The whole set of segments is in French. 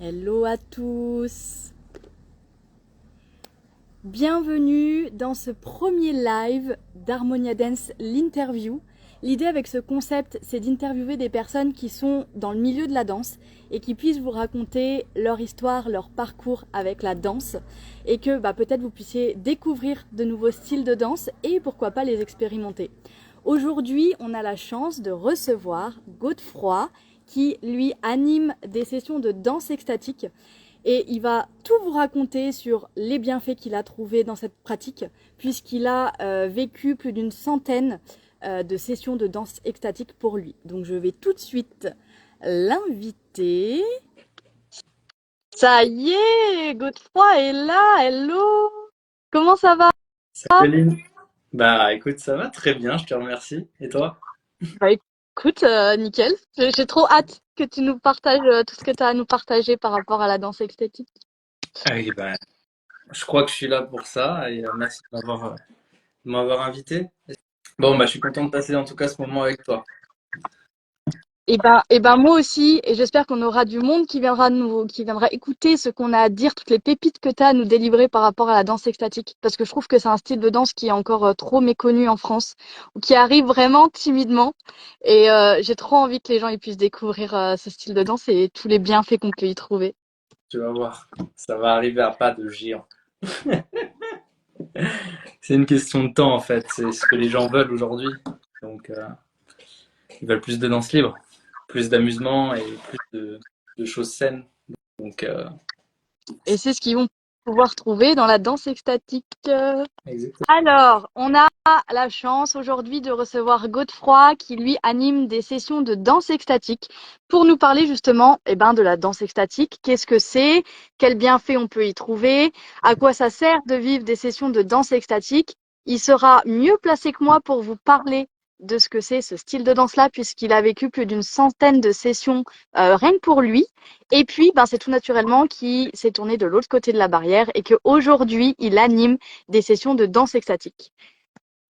Hello à tous. Bienvenue dans ce premier live d'Harmonia Dance, l'interview. L'idée avec ce concept, c'est d'interviewer des personnes qui sont dans le milieu de la danse et qui puissent vous raconter leur histoire, leur parcours avec la danse et que peut-être vous puissiez découvrir de nouveaux styles de danse et pourquoi pas les expérimenter. Aujourd'hui, on a la chance de recevoir Godefroy qui, lui, anime des sessions de danse extatique et il va tout vous raconter sur les bienfaits qu'il a trouvés dans cette pratique puisqu'il a vécu plus d'une centaine de sessions de danse extatique pour lui. Donc je vais tout de suite l'inviter. Ça y est, Godefroy est là, hello. Comment ça va? Salut Lynn. Bah écoute, ça va très bien, je te remercie. Et toi? Bah écoute, nickel. J'ai trop hâte que tu nous partages tout ce que tu as à nous partager par rapport à la danse extatique. Ah oui, bah, je crois que je suis là pour ça et merci de m'avoir invité. Bon, bah je suis content de passer en tout cas ce moment avec toi. Et ben moi aussi, et j'espère qu'on aura du monde qui viendra écouter ce qu'on a à dire, toutes les pépites que tu as à nous délivrer par rapport à la danse extatique. Parce que je trouve que c'est un style de danse qui est encore trop méconnu en France, ou qui arrive vraiment timidement. Et j'ai trop envie que les gens ils puissent découvrir ce style de danse et tous les bienfaits qu'on peut y trouver. Tu vas voir, ça va arriver à pas de géant. C'est une question de temps en fait, c'est ce que les gens veulent aujourd'hui. Donc ils veulent plus de danse libre, plus d'amusement et plus de choses saines. Donc Et c'est ce qu'ils vont pouvoir trouver dans la danse extatique. exactement. Alors, on a la chance aujourd'hui de recevoir Godefroy qui lui anime des sessions de danse extatique pour nous parler justement de la danse extatique. Qu'est-ce que c'est? Quels bienfaits on peut y trouver? À quoi ça sert de vivre des sessions de danse extatique? Il sera mieux placé que moi pour vous parler de ce que c'est ce style de danse-là puisqu'il a vécu plus d'une centaine de sessions rien que pour lui. Et puis, c'est tout naturellement qu'il s'est tourné de l'autre côté de la barrière et qu'aujourd'hui, il anime des sessions de danse extatique.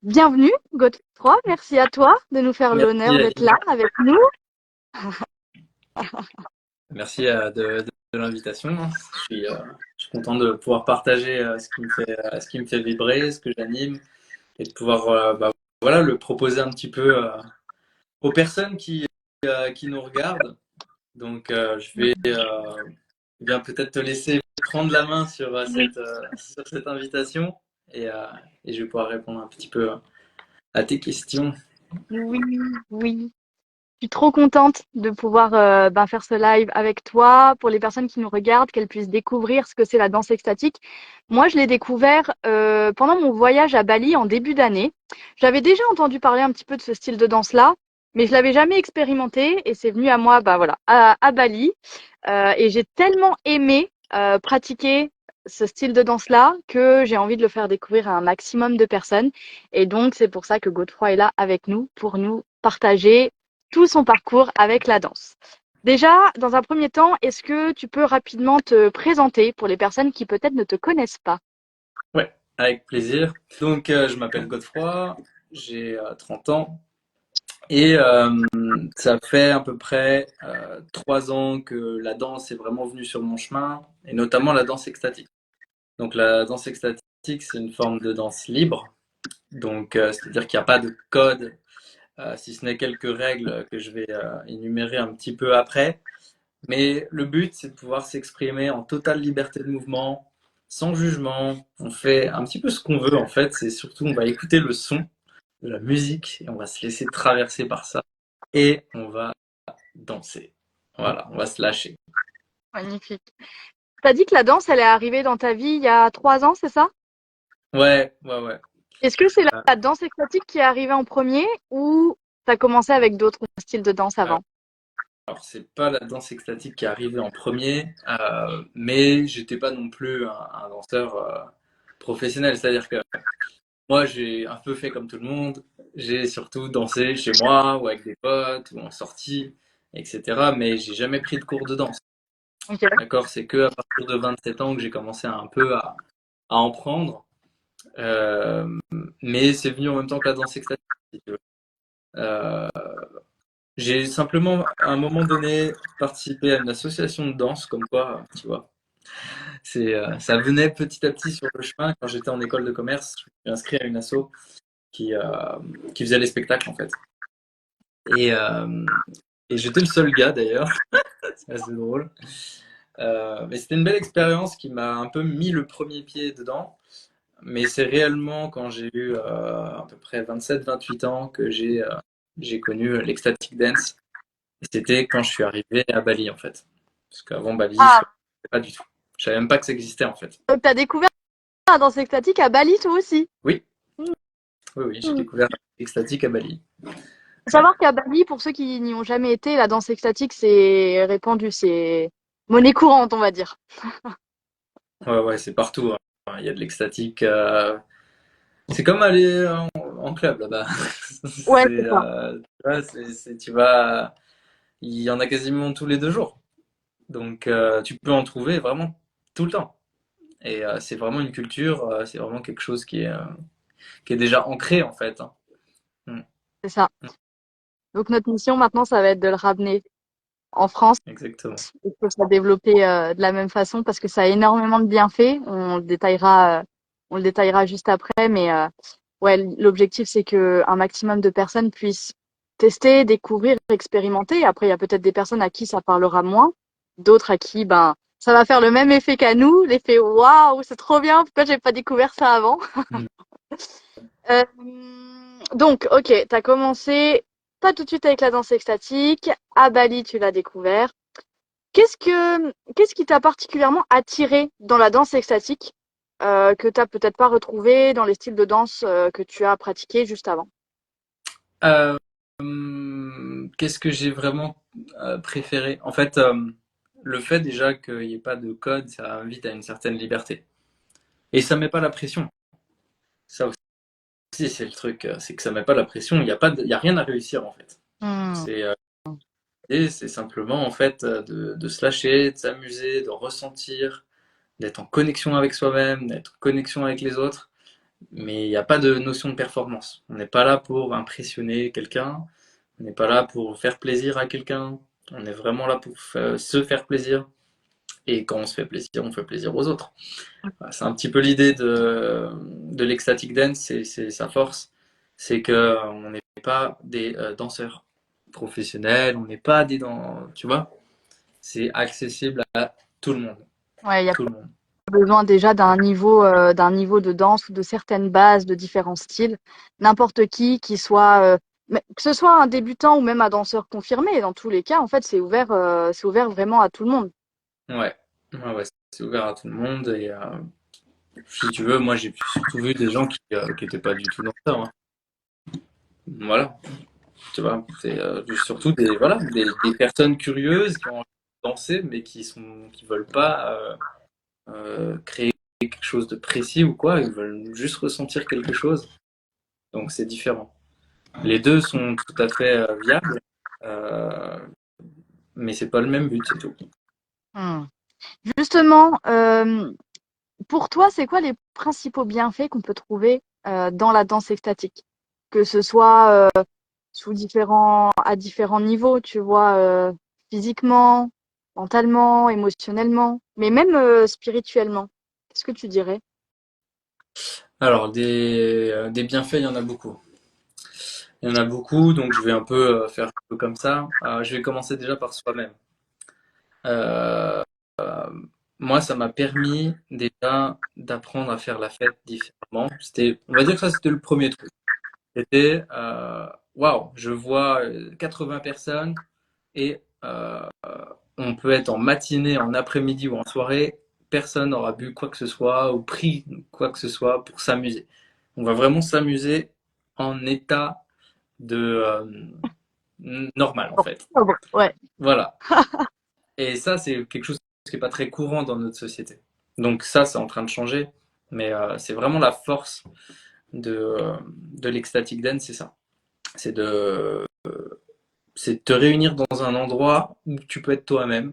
Bienvenue, Godefroy. Merci à toi de nous faire Merci l'honneur d'être Aline. là avec nous. Merci de l'invitation. Je suis content de pouvoir partager ce qui me fait vibrer, ce que j'anime, et de pouvoir voilà, le proposer un petit peu aux personnes qui nous regardent. Donc, je vais bien peut-être te laisser prendre la main sur, Oui, sur cette invitation et je vais pouvoir répondre un petit peu à tes questions. oui, oui. Je suis trop contente de pouvoir faire ce live avec toi pour les personnes qui nous regardent, qu'elles puissent découvrir ce que c'est la danse extatique. Moi, je l'ai découvert pendant mon voyage à Bali en début d'année. J'avais déjà entendu parler un petit peu de ce style de danse-là, mais je l'avais jamais expérimenté et c'est venu à moi, à Bali. Et j'ai tellement aimé pratiquer ce style de danse-là que j'ai envie de le faire découvrir à un maximum de personnes. Et donc, c'est pour ça que Godefroy est là avec nous pour nous partager tout son parcours avec la danse. Déjà, dans un premier temps, est-ce que tu peux rapidement te présenter pour les personnes qui peut-être ne te connaissent pas? Ouais, avec plaisir. Donc, je m'appelle Godefroy, j'ai 30 ans. Et ça fait à peu près 3 ans que la danse est vraiment venue sur mon chemin, et notamment la danse extatique. Donc la danse extatique, c'est une forme de danse libre. Donc c'est-à-dire qu'il n'y a pas de code, si ce n'est quelques règles que je vais énumérer un petit peu après. Mais le but, c'est de pouvoir s'exprimer en totale liberté de mouvement, sans jugement. On fait un petit peu ce qu'on veut en fait. C'est surtout, on va écouter le son de la musique et on va se laisser traverser par ça. Et on va danser. Voilà, on va se lâcher. Magnifique. T'as dit que la danse, elle est arrivée dans ta vie il y a 3 ans, c'est ça? Ouais, ouais, ouais. Est-ce que c'est la danse exotique qui est arrivée en premier ou t'as commencé avec d'autres styles de danse Euh, avant? alors, c'est pas la danse extatique qui est arrivée en premier, mais j'étais pas non plus un danseur professionnel. C'est-à-dire que moi, j'ai un peu fait comme tout le monde. J'ai surtout dansé chez moi ou avec des potes ou en sortie, etc. Mais j'ai jamais pris de cours de danse. Ok. D'accord? C'est que à partir de 27 ans que j'ai commencé un peu à en prendre. Euh, mais c'est venu en même temps que la danse extatique, si tu veux. J'ai simplement, à un moment donné, participé à une association de danse, comme quoi, tu vois, ça venait petit à petit sur le chemin. Quand j'étais en école de commerce, je me suis inscrit à une asso qui, euh, qui faisait les spectacles, en fait. Et, euh, et j'étais le seul gars, d'ailleurs. C'est assez drôle. Mais c'était une belle expérience qui m'a un peu mis le premier pied dedans. Mais c'est réellement quand j'ai eu à peu près 27-28 ans que j'ai connu l'ecstatic dance. Et c'était quand je suis arrivé à Bali, en fait. Parce qu'avant Bali, je ne Ah, savais pas du tout. Je savais même pas que ça existait, en fait. donc tu as découvert la danse extatique à Bali toi aussi. Oui, oui, oui, j'ai Hmm. découvert l'ecstatic à Bali. Faut Ouais, savoir qu'à Bali, pour ceux qui n'y ont jamais été, la danse extatique, c'est répandu, c'est monnaie courante, on va dire. ouais, ouais, c'est partout, hein. Il y a de l'extatique. C'est comme aller en club là-bas. Ouais, C'est, c'est ça. tu vois, tu vas, il y en a quasiment tous les 2 jours. Donc, tu peux en trouver vraiment tout le temps. Et c'est vraiment une culture, c'est vraiment quelque chose qui est déjà ancré en fait, hein. Mm, C'est ça. mm, Donc notre mission maintenant, ça va être de le ramener en France exactement. et que ça développer de la même façon parce que ça a énormément de bienfaits. On le détaillera juste après, mais ouais, l'objectif c'est que un maximum de personnes puissent tester, découvrir, expérimenter. Après, il y a peut-être des personnes à qui ça parlera moins, d'autres à qui ben ça va faire le même effet qu'à nous, l'effet waouh, c'est trop bien, pourquoi j'ai pas découvert ça avant? Mm. Euh, donc, ok, t'as commencé pas tout de suite avec la danse extatique. À Bali, tu l'as découvert. Qu'est-ce qui t'a particulièrement attiré dans la danse extatique que t'as peut-être pas retrouvé dans les styles de danse que tu as pratiqué juste avant? Euh, Qu'est-ce que j'ai vraiment préféré? En fait, le fait déjà qu'il n'y ait pas de code, ça invite à une certaine liberté. Et ça met pas la pression. Ça aussi, c'est le truc, c'est que ça met pas la pression. Il n'y a pas il y a rien à réussir en fait. Hmm, C'est et c'est simplement en fait de se lâcher, de s'amuser, de ressentir, d'être en connexion avec soi-même, d'être en connexion avec les autres. Mais il n'y a pas de notion de performance. On n'est pas là pour impressionner quelqu'un, on n'est pas là pour faire plaisir à quelqu'un, on est vraiment là pour se faire plaisir. Et quand on se fait plaisir, on fait plaisir aux autres. Voilà, c'est un petit peu l'idée de l'ecstatic dance, c'est sa force. C'est que on n'est pas des danseurs professionnels, on n'est pas tu vois, c'est accessible à tout le monde. ouais, il y a Tout le monde. besoin déjà d'un niveau de danse ou de certaines bases de différents styles. N'importe qui soit, que ce soit un débutant ou même un danseur confirmé, dans tous les cas, en fait, c'est ouvert vraiment à tout le monde. Ouais, ouais, ouais, c'est ouvert à tout le monde. Et si tu veux, moi j'ai surtout vu des gens qui étaient pas du tout danseurs, hein. Voilà, tu vois, c'est surtout voilà, des personnes curieuses qui ont envie de danser, mais qui veulent pas créer quelque chose de précis ou quoi, ils veulent juste ressentir quelque chose. Donc c'est différent. Les deux sont tout à fait viables, euh, mais c'est pas le même but, c'est tout. Hmm. Justement, pour toi, c'est quoi les principaux bienfaits qu'on peut trouver dans la danse extatique? Que ce soit à différents niveaux, tu vois, physiquement, mentalement, émotionnellement, mais même spirituellement. Qu'est-ce que tu dirais? Alors des bienfaits, il y en a beaucoup. Il y en a beaucoup, donc je vais un peu faire un peu comme ça. Je vais commencer déjà par soi-même. Euh, Moi, ça m'a permis déjà d'apprendre à faire la fête différemment. On va dire que ça, c'était le premier truc. C'était, waouh, je vois 80 personnes et on peut être en matinée, en après-midi ou en soirée. Personne n'aura bu quoi que ce soit ou pris quoi que ce soit pour s'amuser. On va vraiment s'amuser en état de normal en fait. Ah bon, ouais. Voilà. Et ça, c'est quelque chose qui n'est pas très courant dans notre société. Donc ça, c'est en train de changer. Mais c'est vraiment la force de l'ecstatic dance, c'est ça. C'est de, c'est de te réunir dans un endroit où tu peux être toi-même,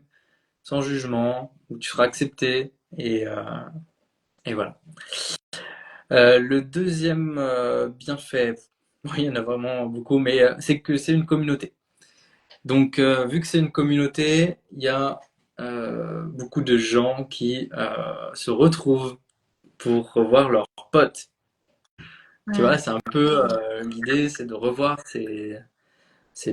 sans jugement, où tu seras accepté. Et voilà. Le deuxième bienfait, bon, il y en a vraiment beaucoup, mais c'est que c'est une communauté. Donc, vu que c'est une communauté, il y a beaucoup de gens qui se retrouvent pour revoir leurs potes. Tu vois, Mm. c'est un peu l'idée, c'est de revoir ses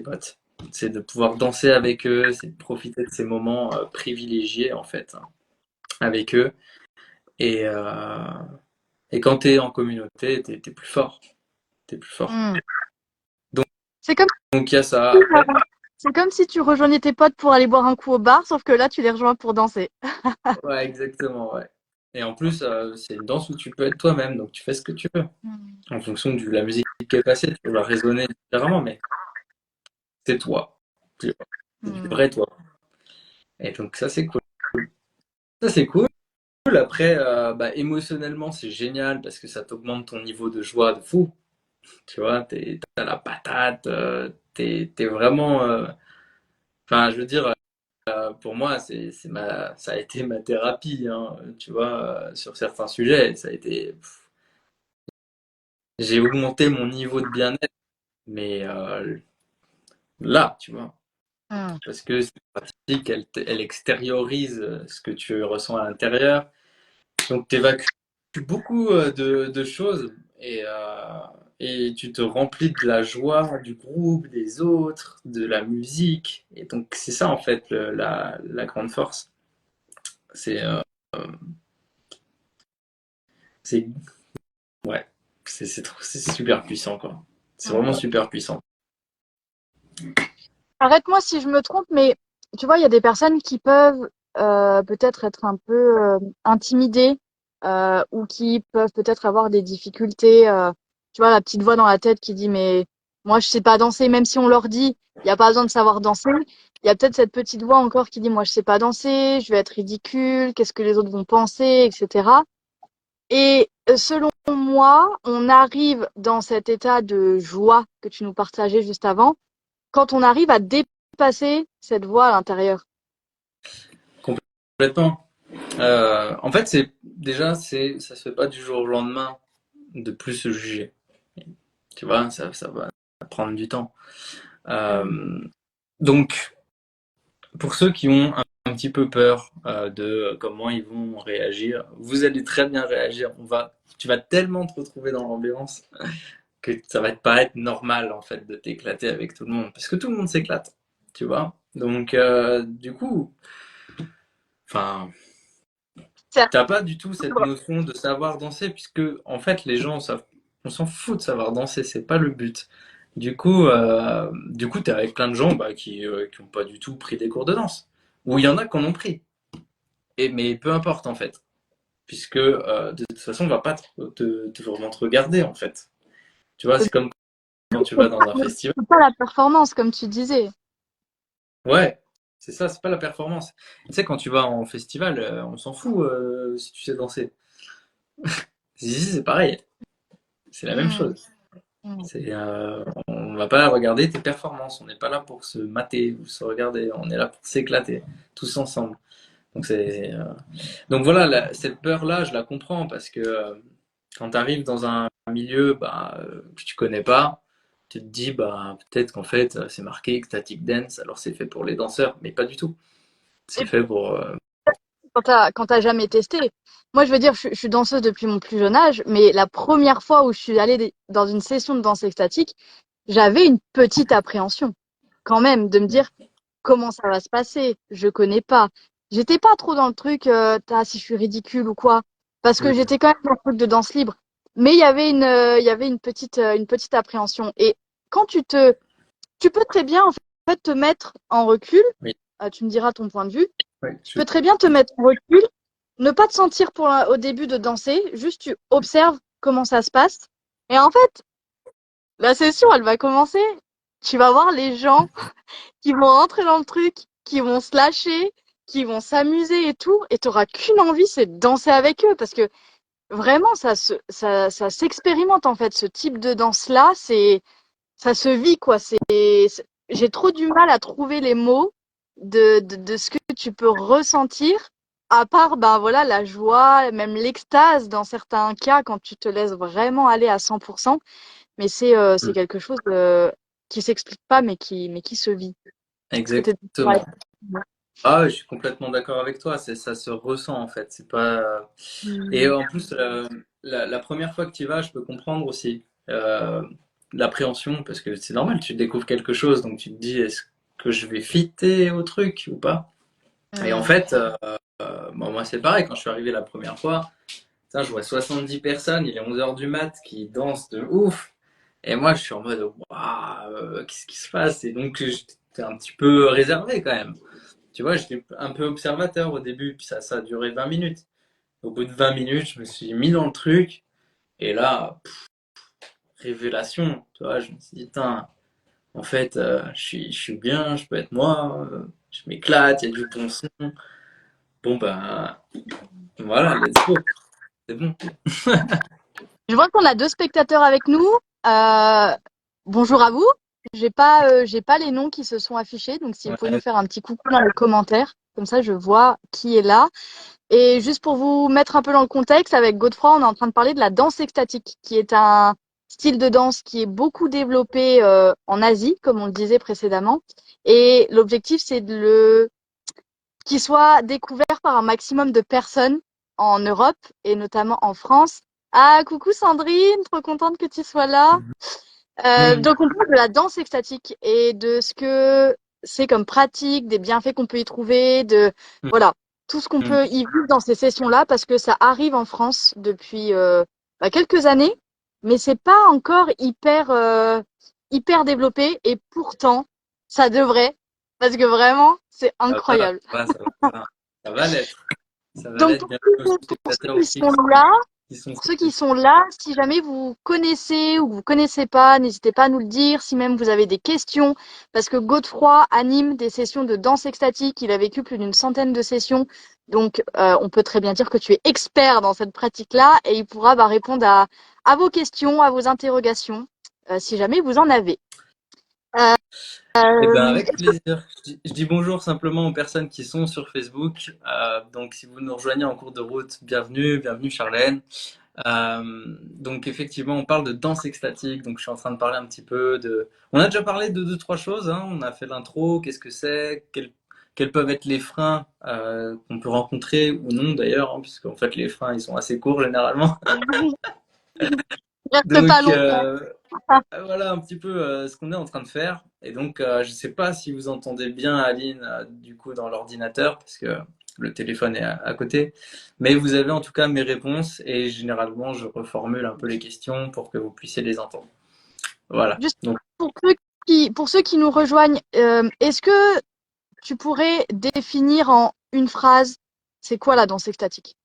potes. C'est de pouvoir danser avec eux, c'est de profiter de ces moments privilégiés en fait hein, avec eux. Et, euh, et quand tu es en communauté, t'es plus fort. T'es plus fort. Mm. Donc, C'est comme donc il y a ça. si, Après, c'est comme si tu rejoignais tes potes pour aller boire un coup au bar, sauf que là, tu les rejoins pour danser. ouais, exactement, ouais. Et en plus, c'est une danse où tu peux être toi-même, donc tu fais ce que tu veux. Mm. En fonction de la musique qui est passée, tu vas résonner différemment, mais c'est toi. Tu vois. C'est du Mm. vrai toi. Et donc ça, c'est cool. Ça, c'est cool. Après, bah, émotionnellement, c'est génial parce que ça t'augmente ton niveau de joie de fou. Tu vois, t'as la patate, t'es vraiment. Enfin, je veux dire, pour moi, ça a été ma thérapie, hein, tu vois, sur certains sujets. Ça a été. J'ai augmenté mon niveau de bien-être, mais là, tu vois, Mm. parce que cette pratique, elle extériorise ce que tu ressens à l'intérieur. Donc, tu évacues beaucoup de choses et tu te remplis de la joie du groupe, des autres, de la musique. Et donc, c'est ça, en fait, la grande force. C'est, euh, c'est, ouais, c'est super puissant, quoi. C'est vraiment Mm. super puissant. Arrête-moi si je me trompe, mais tu vois, il y a des personnes qui peuvent peut-être être un peu intimidées ou qui peuvent peut-être avoir des difficultés. Tu vois, la petite voix dans la tête qui dit, mais moi, je sais pas danser, même si on leur dit, il n'y a pas besoin de savoir danser. Il y a peut-être cette petite voix encore qui dit, moi, je sais pas danser, je vais être ridicule, qu'est-ce que les autres vont penser, etc. Et selon moi, on arrive dans cet état de joie que tu nous partageais juste avant quand on arrive à dépasser cette voix à l'intérieur. Complètement. En fait, ça se fait pas du jour au lendemain de plus se juger. Tu vois, ça va prendre du temps. Mm. Euh, donc, pour ceux qui ont un petit peu peur de comment ils vont réagir, vous allez très bien réagir. Tu vas tellement te retrouver dans l'ambiance que ça va te paraître normal en fait de t'éclater avec tout le monde, parce que tout le monde s'éclate, tu vois. Donc, du coup, enfin, C'est t'as pas du tout cette notion de savoir danser, puisque en fait les gens savent, on s'en fout de savoir danser, c'est pas le but. Du coup, t'es avec plein de gens bah, qui ont pas du tout pris des cours de danse, ou il y en a qui en ont pris. Mais peu importe en fait, puisque de toute façon, on va pas vraiment te regarder en fait. Tu vois, c'est comme quand tu vas dans un festival. c'est pas la performance, comme tu disais. Ouais, c'est ça, c'est pas la performance. Tu sais, quand tu vas en festival, on s'en fout si tu sais danser. Ici, c'est pareil, c'est la même Mm. chose. Mm. On va pas regarder tes performances, on n'est pas là pour se mater ou se regarder, on est là pour s'éclater, tous ensemble. Donc donc voilà, cette peur-là, je la comprends parce que quand tu arrives dans un milieu bah, que tu connais pas, tu te dis bah peut-être qu'en fait c'est marqué Ecstatic Dance, alors c'est fait pour les danseurs, mais pas du tout. C'est Et fait pour quand t'as jamais testé, moi je veux dire, je suis danseuse depuis mon plus jeune âge, mais la première fois où je suis allée dans une session de danse extatique, j'avais une petite appréhension quand même de me dire comment ça va se passer. Je connais pas. J'étais pas trop dans le truc, si je suis ridicule ou quoi, parce que Mm, j'étais quand même dans le truc de danse libre. Mais il y avait une petite appréhension. Et quand tu peux très bien en fait te mettre en recul. oui, Tu me diras ton point de vue. oui, Tu peux très bien te mettre en recul, ne pas te sentir au début de danser, juste tu observes comment ça se passe. Et en fait, la session, elle va commencer. Tu vas voir les gens qui vont rentrer dans le truc, qui vont se lâcher, qui vont s'amuser et tout, et tu n'auras qu'une envie, c'est de danser avec eux, parce que vraiment, ça s'expérimente en fait. Ce type de danse-là, ça se vit quoi. J'ai trop du mal à trouver les mots de ce que tu peux ressentir, à part ben voilà la joie, même l'extase dans certains cas quand tu te laisses vraiment aller à 100%. Mais c'est mm, quelque chose qui s'explique pas, mais qui se vit. que tu es... exactement. Ah, ouais, je suis complètement d'accord avec toi. Ça se ressent en fait. C'est pas. Et en plus, la première fois que tu y vas, je peux comprendre aussi l'appréhension parce que c'est normal. Tu découvres quelque chose, donc tu te dis est-ce que je vais fitter au truc ou pas? Et en fait, bon, moi c'est pareil. Quand je suis arrivé la première fois, ça, je vois 70 personnes. Il est 11 heures du mat qui dansent de ouf. Et moi, je suis en mode waouh, qu'est-ce qui se passe? Et donc, j'étais un petit peu réservé quand même. Tu vois, j'étais un peu observateur au début, puis ça a duré 20 minutes. Au bout de 20 minutes, je me suis mis dans le truc, et là, révélation, tu vois, je me suis dit, putain, en fait, je suis bien, je peux être moi, je m'éclate, il y a du bon son. Bon, ben, voilà, let's go, c'est bon. Je vois qu'on a 2 spectateurs avec nous. Bonjour à vous. J'ai pas les noms qui se sont affichés, donc si vous pouvez nous Ouais, faire un petit coucou dans les commentaires, comme ça je vois qui est là. Et juste pour vous mettre un peu dans le contexte, avec Godefroy, on est en train de parler de la danse extatique, qui est un style de danse qui est beaucoup développé en Asie, comme on le disait précédemment. Et l'objectif, c'est qu'il soit découvert par un maximum de personnes en Europe et notamment en France. Ah, coucou Sandrine, trop contente que tu sois là. Mhm. Donc on parle de la danse extatique et de ce que c'est comme pratique, des bienfaits qu'on peut y trouver, de voilà, tout ce qu'on Mhm. peut y vivre dans ces sessions-là parce que ça arrive en France depuis quelques années, mais c'est pas encore hyper développé et pourtant ça devrait parce que vraiment c'est Ça va, incroyable. ça va l'être. Ça va Donc l'être bien aux pour ceux spectateurs qui aussi sont là, qui sont pour ceux qui sont là, si jamais vous connaissez ou vous connaissez pas, n'hésitez pas à nous le dire. Si même vous avez des questions, parce que Godefroy anime des sessions de danse extatique. Il a vécu plus d'une centaine de sessions. Donc, on peut très bien dire que tu es expert dans cette pratique-là et il pourra répondre à vos questions, à vos interrogations, si jamais vous en avez. Euh, Eh ben, avec est-ce que plaisir. Je dis bonjour simplement aux personnes qui sont sur Facebook. Donc, si vous nous rejoignez en cours de route, bienvenue, bienvenue Charlène. Donc, effectivement, on parle de danse extatique. Donc, je suis en train de parler un petit peu de. On a déjà parlé de deux, trois choses, hein. On a fait l'intro, qu'est-ce que c'est, quels peuvent être les freins qu'on peut rencontrer ou non d'ailleurs, hein, puisque en fait, les freins, ils sont assez courts généralement. reste pas Donc, longtemps? voilà un petit peu ce qu'on est en train de faire. Et donc, je ne sais pas si vous entendez bien Aline du coup dans l'ordinateur parce que le téléphone est à côté. Mais vous avez en tout cas mes réponses et généralement je reformule un peu les questions pour que vous puissiez les entendre. Voilà. Juste Donc, pour ceux qui nous rejoignent, est-ce que tu pourrais définir en une phrase, c'est quoi la danse extatique?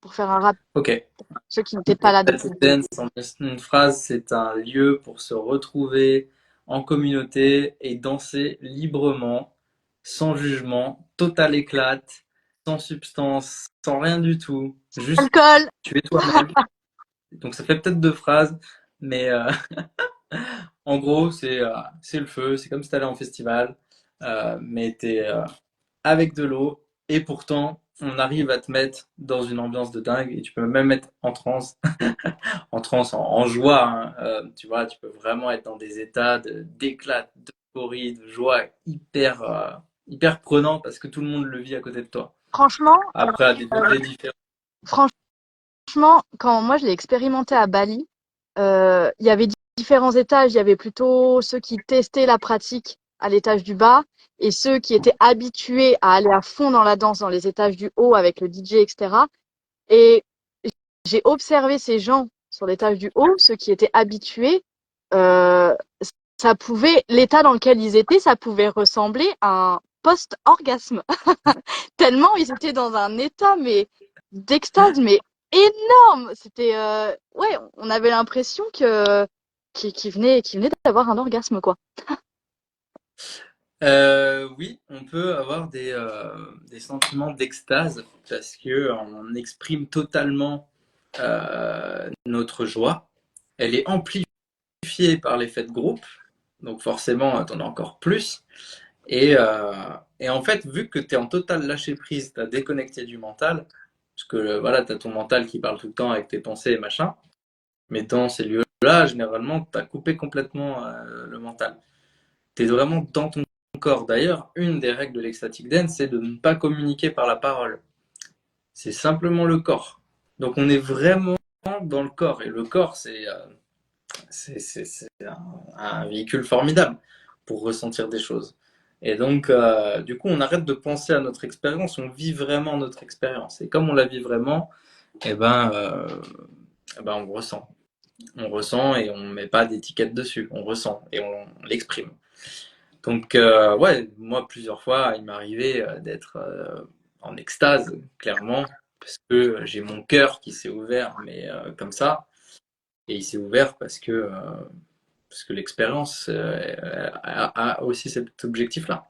Pour faire un rap, ok. ceux qui n'étaient pas là depuis le début. Dance, en une phrase, c'est un lieu pour se retrouver en communauté et danser librement, sans jugement, total éclate, sans substance, sans rien du tout, juste Alcool, tu es toi-même. Donc ça fait peut-être deux phrases, mais en gros, c'est le feu, c'est comme si tu allais en festival, mais tu es avec de l'eau, et pourtant, on arrive à te mettre dans une ambiance de dingue, et tu peux même être en transe, en transe, en joie, hein. Tu vois, tu peux vraiment être dans des états d'éclat, d'euphorie, de joie hyper prenant, parce que tout le monde le vit à côté de toi. franchement, Après, à des degrés différents. franchement, quand moi je l'ai expérimenté à Bali, il y avait différents étages. Il y avait plutôt ceux qui testaient la pratique à l'étage du bas et ceux qui étaient habitués à aller à fond dans la danse dans les étages du haut avec le DJ, etc. Et j'ai observé ces gens sur l'étage du haut, ceux qui étaient habitués, euh, l'état dans lequel ils étaient, ça pouvait ressembler à un post-orgasme. Tellement ils étaient dans un état, mais d'extase, mais énorme. C'était, ouais, on avait l'impression qu'ils venaient d'avoir un orgasme, quoi. Oui, on peut avoir des sentiments d'extase parce que on exprime totalement notre joie. Elle est amplifiée par l'effet de groupe, donc forcément, t'en as encore plus. Et, euh, et en fait, vu que tu es en total lâcher prise, tu as déconnecté du mental, parce que voilà, tu as ton mental qui parle tout le temps avec tes pensées et machin, mais dans ces lieux-là, généralement, tu as coupé complètement le mental. Tu es vraiment dans ton corps. D'ailleurs, une des règles de l'ecstatic dance, c'est de ne pas communiquer par la parole. C'est simplement le corps. Donc on est vraiment dans le corps. Et le corps, c'est un véhicule formidable pour ressentir des choses. Et donc, du coup, on arrête de penser à notre expérience, on vit vraiment notre expérience. Et comme on la vit vraiment, eh ben, euh, eh ben on ressent. On ressent et on ne met pas d'étiquette dessus. On ressent et on l'exprime. Donc, ouais, moi, plusieurs fois, il m'est arrivé d'être en extase, clairement, parce que j'ai mon cœur qui s'est ouvert, mais comme ça. Et il s'est ouvert parce que l'expérience a aussi cet objectif-là.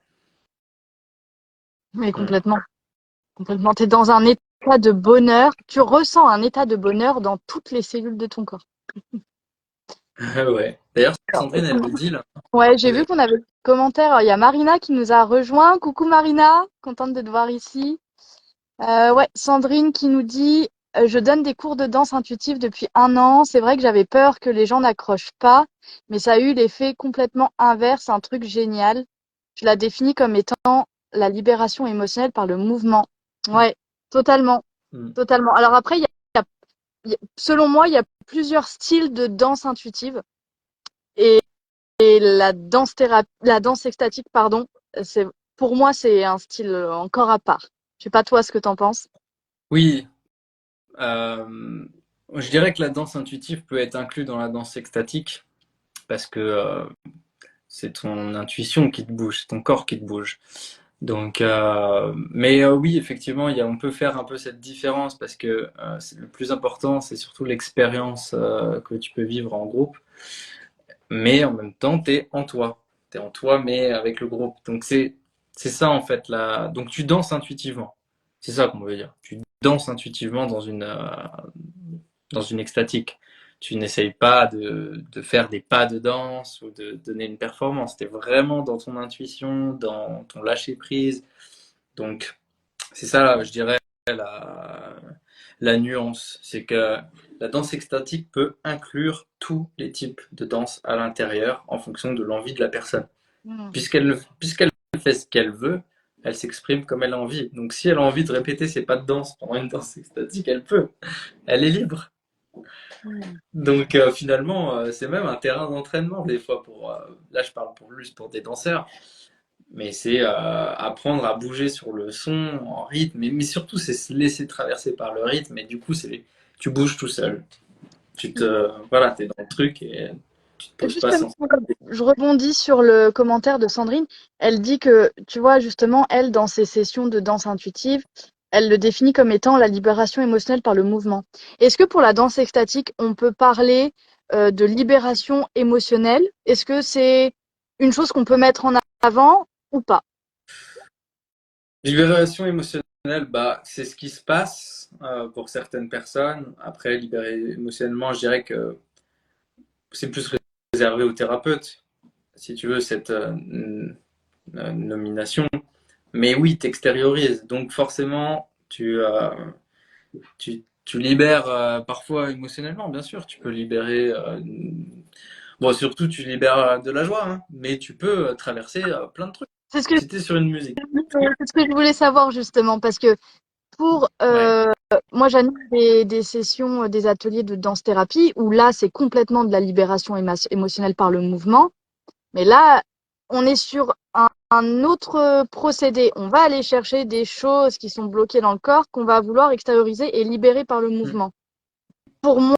Mais Mm. complètement. Complètement. Tu es dans un état de bonheur. Tu ressens un état de bonheur dans toutes les cellules de ton corps. Ouais. D'ailleurs, Alors, Sandrine, elle le dit là. ouais, j'ai Vous vu êtes- qu'on avait des commentaires. Il y a Marina qui nous a rejoint. Coucou Marina, contente de te voir ici. Ouais, Sandrine qui nous dit je donne des cours de danse intuitive depuis 1 an. C'est vrai que j'avais peur que les gens n'accrochent pas, mais ça a eu l'effet complètement inverse, un truc génial. Je la définis comme étant la libération émotionnelle par le mouvement. Mm. Ouais, totalement, Mm. totalement. Alors après, selon moi, il y a plusieurs styles de danse intuitive et, et la danse extatique, pardon, c'est pour moi c'est un style encore à part. Je sais pas toi ce que t'en penses. Oui, euh, je dirais que la danse intuitive peut être inclue dans la danse extatique parce que c'est ton intuition qui te bouge, c'est ton corps qui te bouge. Donc, mais oui, effectivement, on peut faire un peu cette différence parce que le plus important, c'est surtout l'expérience que tu peux vivre en groupe. Mais en même temps, tu es en toi. Tu es en toi, mais avec le groupe. Donc, c'est ça, en fait. Donc, tu danses intuitivement. C'est ça qu'on veut dire. Tu danses intuitivement dans une extatique. Tu n'essayes pas de faire des pas de danse ou de donner une performance. Tu es vraiment dans ton intuition, dans ton lâcher-prise. Donc, c'est ça, je dirais, la, la nuance. C'est que la danse extatique peut inclure tous les types de danse à l'intérieur en fonction de l'envie de la personne. Hmm. Puisqu'elle fait ce qu'elle veut, elle s'exprime comme elle a envie. Donc si elle a envie de répéter ses pas de danse pendant une danse extatique, elle peut. Elle est libre. Hmm. Donc finalement, c'est même un terrain d'entraînement des fois là je parle plus pour des danseurs, mais c'est apprendre à bouger sur le son, en rythme, mais surtout c'est se laisser traverser par le rythme, et du coup tu bouges tout seul. Voilà, t'es dans le truc et tu te poses pas Justement, sans. je rebondis sur le commentaire de Sandrine. Elle dit que, tu vois, justement, elle, dans ses sessions de danse intuitive, elle le définit comme étant la libération émotionnelle par le mouvement. Est-ce que pour la danse extatique, on peut parler de libération émotionnelle? Est-ce que c'est une chose qu'on peut mettre en avant ou pas? Libération émotionnelle, bah, c'est ce qui se passe pour certaines personnes. Après, libérer émotionnellement, je dirais que c'est plus réservé aux thérapeutes, si tu veux, cette nomination. Mais oui, t'extériorises. Donc forcément, tu libères parfois émotionnellement, bien sûr. Tu peux libérer. Bon, surtout, tu libères de la joie, hein, mais tu peux traverser plein de trucs. C'est ce que, Si t'es sur une musique. c'est ce que je voulais savoir, justement, parce que pour Ouais. moi, j'anime des sessions, des ateliers de danse-thérapie où là, c'est complètement de la libération émotionnelle par le mouvement. Mais là, on est sur un autre procédé. On va aller chercher des choses qui sont bloquées dans le corps qu'on va vouloir extérioriser et libérer par le Mm. mouvement. Pour moi,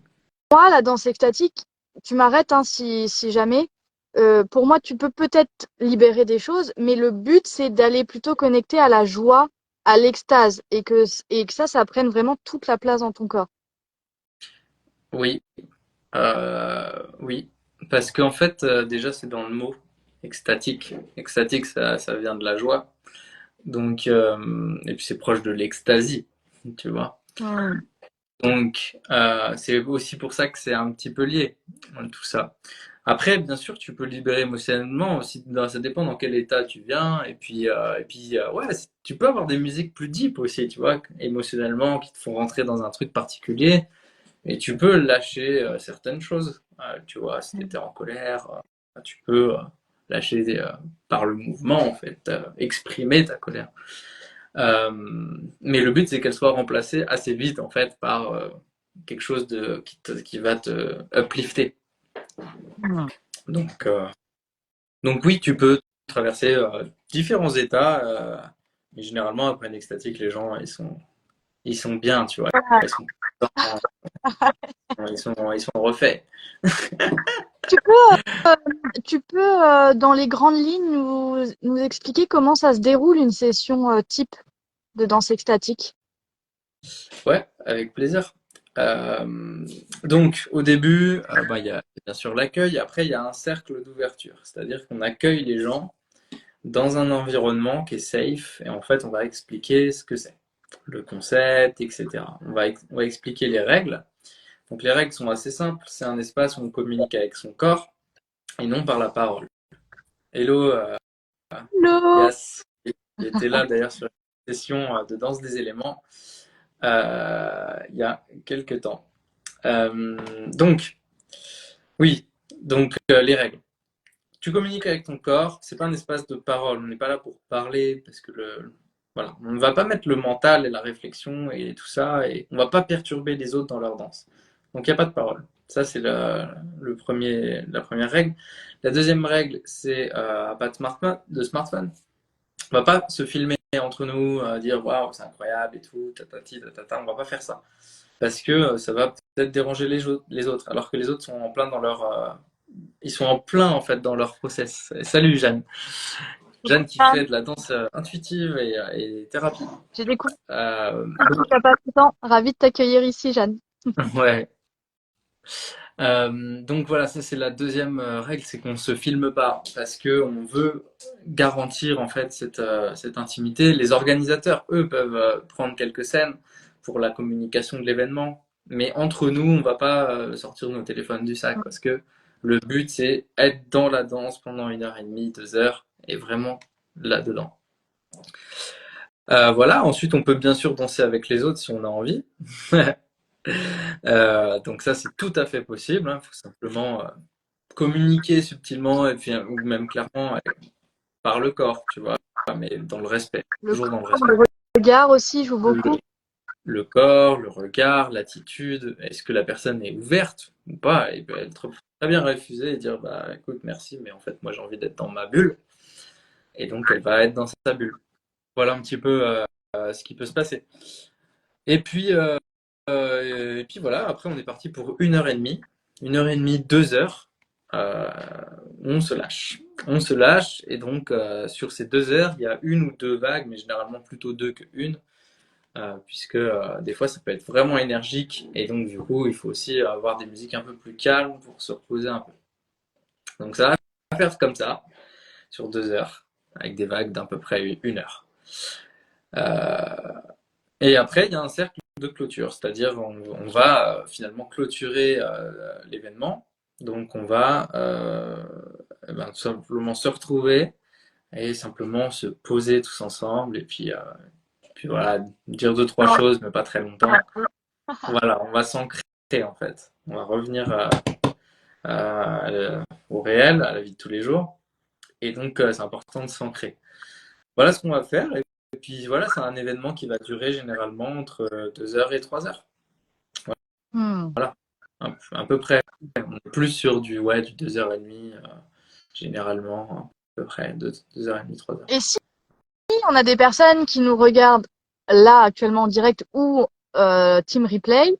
la danse extatique, tu m'arrêtes hein, si jamais. Pour moi, tu peux peut-être libérer des choses, mais le but, c'est d'aller plutôt connecter à la joie, à l'extase, et que ça prenne vraiment toute la place dans ton corps. Oui, oui. Parce qu'en fait, déjà, c'est dans le mot extatique. Extatique, ça vient de la joie. Donc, et puis c'est proche de l'extasie, tu vois. Hmm. Donc, c'est aussi pour ça que c'est un petit peu lié, tout ça. Après, bien sûr, tu peux libérer émotionnellement aussi, ça dépend dans quel état tu viens. Et puis ouais, tu peux avoir des musiques plus deep aussi, tu vois, émotionnellement, qui te font rentrer dans un truc particulier. Et tu peux lâcher certaines choses. Tu vois, si tu étais en colère, tu peux. lâcher par le mouvement, en fait, exprimer ta colère. Mais le but, c'est qu'elle soit remplacée assez vite, en fait, par quelque chose qui va te uplifter. Hmm. Donc oui, tu peux traverser différents états, mais généralement, après une extatique, les gens, ils sont bien, tu vois. Ils sont, ils sont refaits. Tu peux, dans les grandes lignes, nous expliquer comment ça se déroule une session type de danse extatique? Ouais, avec plaisir. Donc, au début, bah, il y a bien sûr l'accueil. Après, il y a un cercle d'ouverture. C'est-à-dire qu'on accueille les gens dans un environnement qui est safe. Et en fait, on va expliquer ce que c'est, le concept, etc. On va expliquer les règles. Donc, les règles sont assez simples. C'est un espace où on communique avec son corps et non par la parole. Hello, Hello! Yas, qui était là d'ailleurs sur la session de danse des éléments il y a quelques temps. Donc, oui, donc les règles. Tu communiques avec ton corps, c'est pas un espace de parole, on n'est pas là pour parler parce que voilà, on ne va pas mettre le mental et la réflexion et tout ça et on va pas perturber les autres dans leur danse. Donc il n'y a pas de parole. Ça c'est la première règle. La deuxième règle c'est pas de smartphone. On va pas se filmer entre nous, dire waouh c'est incroyable et tout, tatati tatata. On va pas faire ça parce que ça va peut-être déranger les autres, alors que les autres sont en plein dans ils sont en plein en fait dans leur process. Et salut Jeanne. Jeanne qui fait de la danse intuitive et thérapie. J'ai découvert Euh, il n'y a pas longtemps. Ravie de t'accueillir ici, Jeanne. ouais. Donc voilà, ça c'est la deuxième règle, c'est qu'on se filme pas parce que on veut garantir en fait cette intimité. Les organisateurs, eux, peuvent prendre quelques scènes pour la communication de l'événement, mais entre nous, on va pas sortir nos téléphones du sac parce que le but c'est être dans la danse pendant 1 heure et demie, 2 heures et vraiment là-dedans. Voilà, ensuite on peut bien sûr danser avec les autres si on a envie. Donc ça c'est tout à fait possible, il faut simplement communiquer subtilement et puis ou même clairement par le corps, tu vois, mais dans le respect, Le toujours dans le corps, respect. le regard aussi joue Le, beaucoup. le corps, le regard, l'attitude, est-ce que la personne est ouverte ou pas? Et ben, elle peut très bien refuser et dire bah écoute merci, mais en fait moi j'ai envie d'être dans ma bulle et donc elle va être dans sa bulle. Voilà un petit peu ce qui peut se passer. Et puis voilà, après on est parti pour 1 heure et demie, 1 heure et demie, 2 heures. euh, on se lâche. On se lâche et donc sur ces 2 heures, il y a une ou deux vagues, mais généralement plutôt deux que une, puisque des fois ça peut être vraiment énergique et donc du coup il faut aussi avoir des musiques un peu plus calmes pour se reposer un peu. Donc ça va faire comme ça sur 2 heures avec des vagues d'à peu près 1 heure. Euh, et après il y a un cercle de clôture, c'est-à-dire on va finalement clôturer l'événement. Donc on va tout simplement se retrouver et simplement se poser tous ensemble et puis voilà, dire deux, trois choses, mais pas très longtemps. Voilà, on va s'ancrer en fait. On va revenir au réel, à la vie de tous les jours. Et donc c'est important de s'ancrer. Voilà ce qu'on va faire. Et puis voilà, c'est un événement qui va durer généralement entre 2 heures et 3 heures. Hmm. Voilà, à peu près. On est plus sur du 2 heures et demie, généralement, à peu près 2 heures et demie, 3 heures. Et si on a des personnes qui nous regardent là actuellement en direct ou Team Replay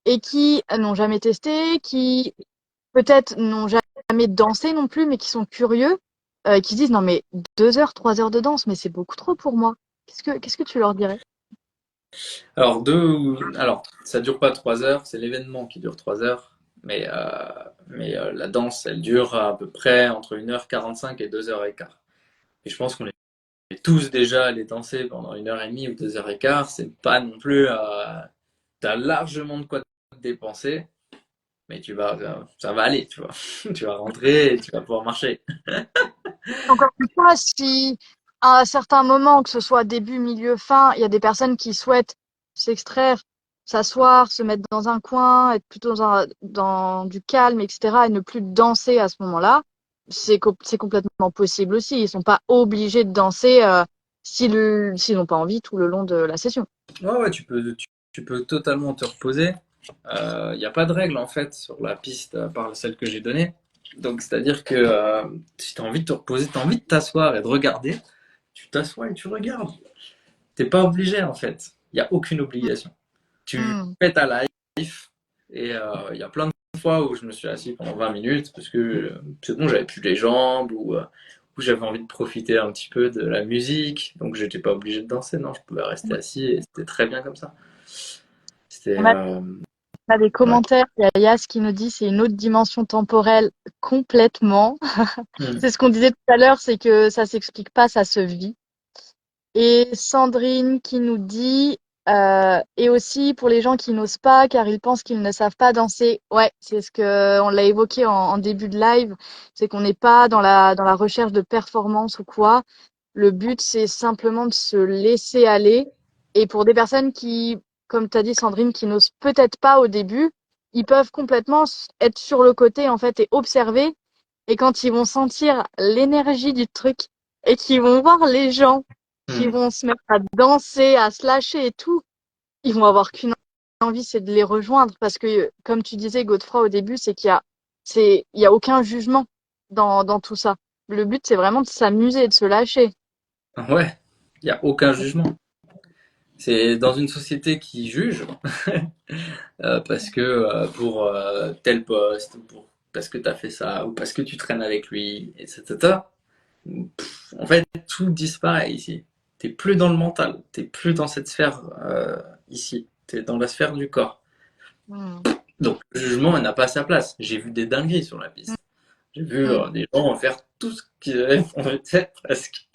et qui n'ont jamais testé, qui peut-être n'ont jamais dansé non plus, mais qui sont curieux, qui se disent non mais 2 heures, 3 heures de danse, mais c'est beaucoup trop pour moi. Qu'est-ce que tu leur dirais? Alors, ça dure pas 3 heures, c'est l'événement qui dure 3 heures, mais la danse, elle dure à peu près entre 1 h 45 et 2 h 15. Et je pense qu'on est tous déjà allés danser pendant 1 h 30 ou 2 h 15. C'est pas non plus, t'as largement de quoi te dépenser, mais ça va aller, tu vois. Tu vas rentrer et tu vas pouvoir marcher. Encore une fois, si à un certain moment, que ce soit début, milieu, fin, il y a des personnes qui souhaitent s'extraire, s'asseoir, se mettre dans un coin, être plutôt dans du calme, etc., et ne plus danser à ce moment-là, c'est complètement possible aussi. Ils sont pas obligés de danser s'ils n'ont pas envie tout le long de la session. Ouais, tu peux totalement te reposer. Il n'y a pas de règle en fait sur la piste à part celle que j'ai donnée. Donc, c'est-à-dire que si tu as envie de te reposer, tu as envie de t'asseoir et de regarder, tu t'assois et tu regardes. T'es pas obligé en fait. Il n'y a aucune obligation. Tu Hmm. fais ta life et il y a plein de fois où je me suis assis pendant 20 minutes parce que c'est bon, j'avais plus les jambes ou j'avais envie de profiter un petit peu de la musique. Donc, j'étais pas obligé de danser, non, je pouvais rester assis et c'était très bien comme ça. C'était. On a, on a des Ouais. commentaires. Il y a Yas qui nous dit c'est une autre dimension temporelle complètement. Hmm. C'est ce qu'on disait tout à l'heure, c'est que ça s'explique pas, ça se vit. Et Sandrine qui nous dit, et aussi pour les gens qui n'osent pas car ils pensent qu'ils ne savent pas danser. Ouais, c'est ce que on l'a évoqué en début de live, c'est qu'on n'est pas dans la recherche de performance ou quoi. Le but, c'est simplement de se laisser aller. Et pour des personnes qui, comme tu as dit Sandrine, qui n'osent peut-être pas au début, ils peuvent complètement être sur le côté en fait et observer. Et quand ils vont sentir l'énergie du truc et qu'ils vont voir les gens qui Hmm. vont se mettre à danser, à se lâcher et tout, ils vont avoir qu'une envie, c'est de les rejoindre. Parce que, comme tu disais, Godefroy, au début, il y a aucun jugement dans tout ça. Le but, c'est vraiment de s'amuser, de se lâcher. Ouais, il n'y a aucun jugement. C'est dans une société qui juge parce que pour tel poste, parce que tu as fait ça, ou parce que tu traînes avec lui, etc. En fait, tout disparaît ici. T'es plus dans le mental, t'es plus dans cette sphère ici, t'es dans la sphère du corps. Mm. Donc le jugement il n'a pas sa place. J'ai vu des dingueries sur la piste. J'ai vu Mm. des gens faire tout ce qu'ils avaient envie de faire presque.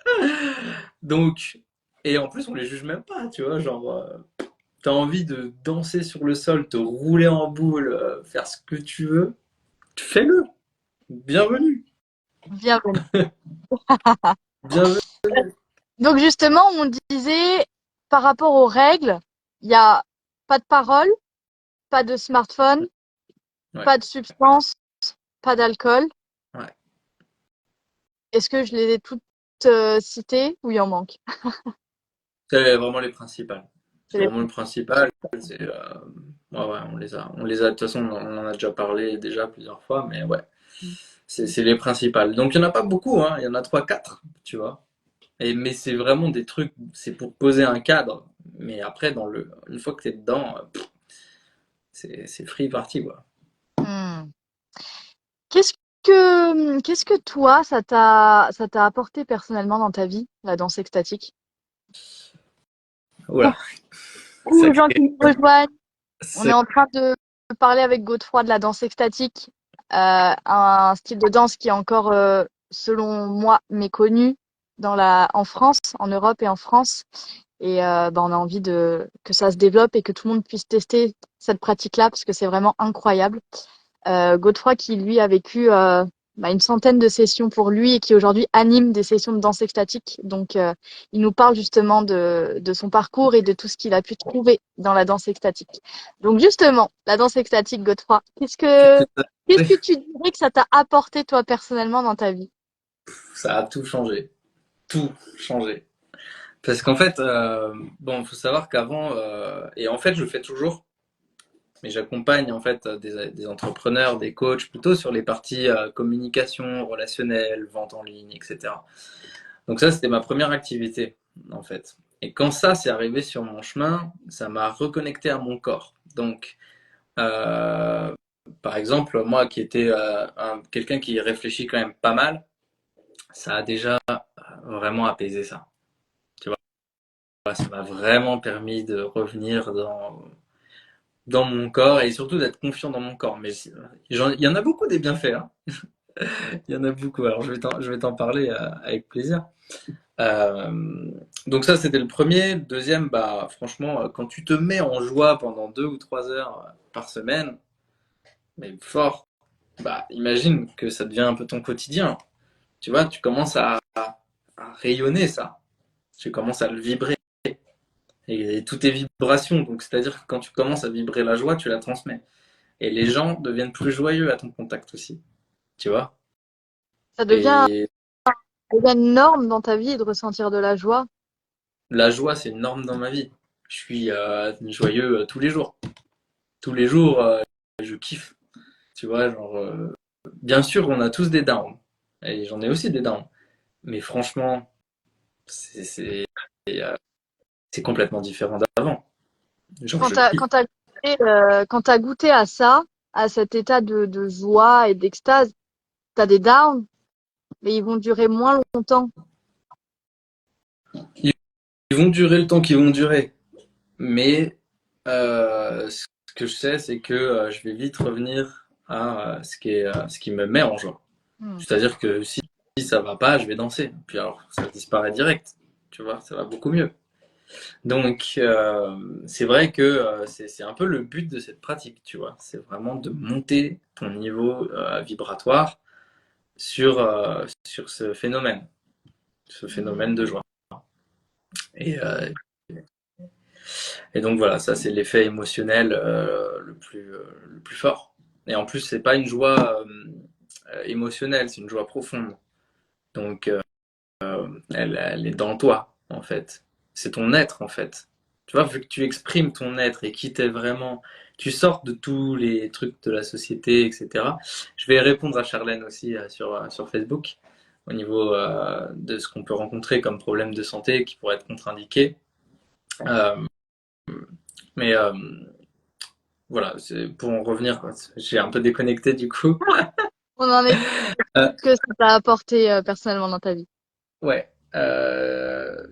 Donc, et en plus on les juge même pas, tu vois, genre t'as envie de danser sur le sol, te rouler en boule, faire ce que tu veux, fais-le. Bienvenue. Bienvenue. Bienvenue. Donc, justement, on disait, par rapport aux règles, il y a pas de parole, pas de smartphone, Ouais, pas de substance, pas d'alcool. ouais. Est-ce que je les ai toutes citées ou il en manque? C'est vraiment les principales. C'est C'est les- vraiment le principal. C'est, ouais, ouais, de toute façon, on en a déjà parlé déjà plusieurs fois, mais ouais, c'est les principales. Donc il y en a pas beaucoup, hein. Il y en a trois, quatre, tu vois. Mais c'est vraiment des trucs, c'est pour poser un cadre. Mais après, une fois que t'es dedans, c'est free party, quoi. Hmm. Qu'est-ce qu'est-ce que toi, ça t'a apporté personnellement dans ta vie, la danse extatique? Pour Voilà, tous les gens sacré, qui nous rejoignent, on est sacré. en train de parler avec Godefroy de la danse extatique, un style de danse qui est encore, selon moi, méconnu en France, en Europe et en France. Et bah, on a envie que ça se développe et que tout le monde puisse tester cette pratique-là parce que c'est vraiment incroyable. Godefroy qui lui a vécu bah, une centaine de sessions pour lui et qui aujourd'hui anime des sessions de danse extatique. Donc il nous parle justement de son parcours et de tout ce qu'il a pu trouver dans la danse extatique. Donc justement, la danse extatique, Godefroy, Qu'est-ce que ça qu'est-ce fait? que tu dirais que ça t'a apporté toi personnellement dans ta vie? Ça a tout changé. Tout changé. Parce qu'en fait, bon, faut savoir qu'avant, et en fait, je le fais toujours, mais j'accompagne en fait des entrepreneurs, des coachs, plutôt sur les parties communication, relationnelle, vente en ligne, etc. Donc ça, c'était ma première activité, en fait. Et quand ça, c'est arrivé sur mon chemin, ça m'a reconnecté à mon corps. Donc, euh, par exemple, moi qui étais quelqu'un qui réfléchit quand même pas mal, ça a déjà vraiment apaisé ça. Tu vois, ça m'a vraiment permis de revenir dans mon corps et surtout d'être confiant dans mon corps. Mais il y en a beaucoup des bienfaits, hein. Il y en a beaucoup. Alors je vais t'en parler avec plaisir. Donc ça, c'était le premier. Deuxième, bah franchement, quand tu te mets en joie pendant 2 ou 3 heures par semaine, mais fort, bah imagine que ça devient un peu ton quotidien. Tu vois, tu commences à rayonner ça. Tu commences à le vibrer. Et tout est vibration. Donc c'est-à-dire que quand tu commences à vibrer la joie, tu la transmets. Et les gens deviennent plus joyeux à ton contact aussi. Tu vois? Ça Et devient une norme dans ta vie de ressentir de la joie. la joie, c'est une norme dans ma vie. Je suis joyeux tous les jours. Tous les jours, je kiffe. Tu vois, genre, bien sûr, on a tous des downs. Et j'en ai aussi des downs. Mais franchement, c'est c'est complètement différent d'avant. Genre, Quand je t'as, kiffe. quand t'as goûté, quand t'as goûté à ça, à cet état de joie et d'extase, t'as des downs, mais ils vont durer moins longtemps. Ils vont durer le temps qu'ils vont durer. Mais ce que je sais, c'est que je vais vite revenir à ce qui me met en joie. Hmm. C'est-à-dire que si ça va pas, je vais danser. Puis alors, ça disparaît direct. Tu vois, ça va beaucoup mieux. Donc, c'est vrai que c'est un peu le but de cette pratique, tu vois. C'est vraiment de monter ton niveau vibratoire sur ce phénomène de joie. Et, euh, et donc voilà, ça c'est l'effet émotionnel le plus fort. Et en plus, c'est pas une joie émotionnelle, c'est une joie profonde. Donc, elle est dans toi, en fait. C'est ton être, en fait. Tu vois, vu que tu exprimes ton être et qui t'es vraiment, tu sors de tous les trucs de la société, etc. Je vais répondre à Charlène aussi sur Facebook au niveau de ce qu'on peut rencontrer comme problème de santé qui pourrait être contre-indiqué. Euh, mais voilà, c'est pour en revenir, quoi. J'ai un peu déconnecté du coup. On en est Euh, que ça t'a apporté personnellement dans ta vie. ouais.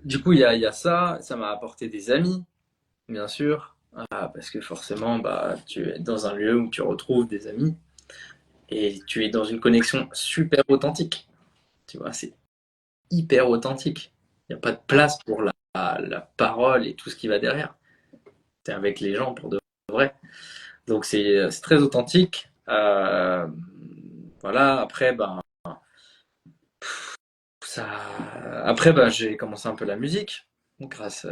Du coup, il y a ça. Ça m'a apporté des amis. Bien sûr, parce que forcément, bah, tu es dans un lieu où tu retrouves des amis et tu es dans une connexion super authentique. Tu vois, c'est hyper authentique. Il n'y a pas de place pour la parole et tout ce qui va derrière. Tu es avec les gens pour de vrai. Donc c'est très authentique. Voilà, après, ben, ça... après ben, j'ai commencé un peu la musique. Parce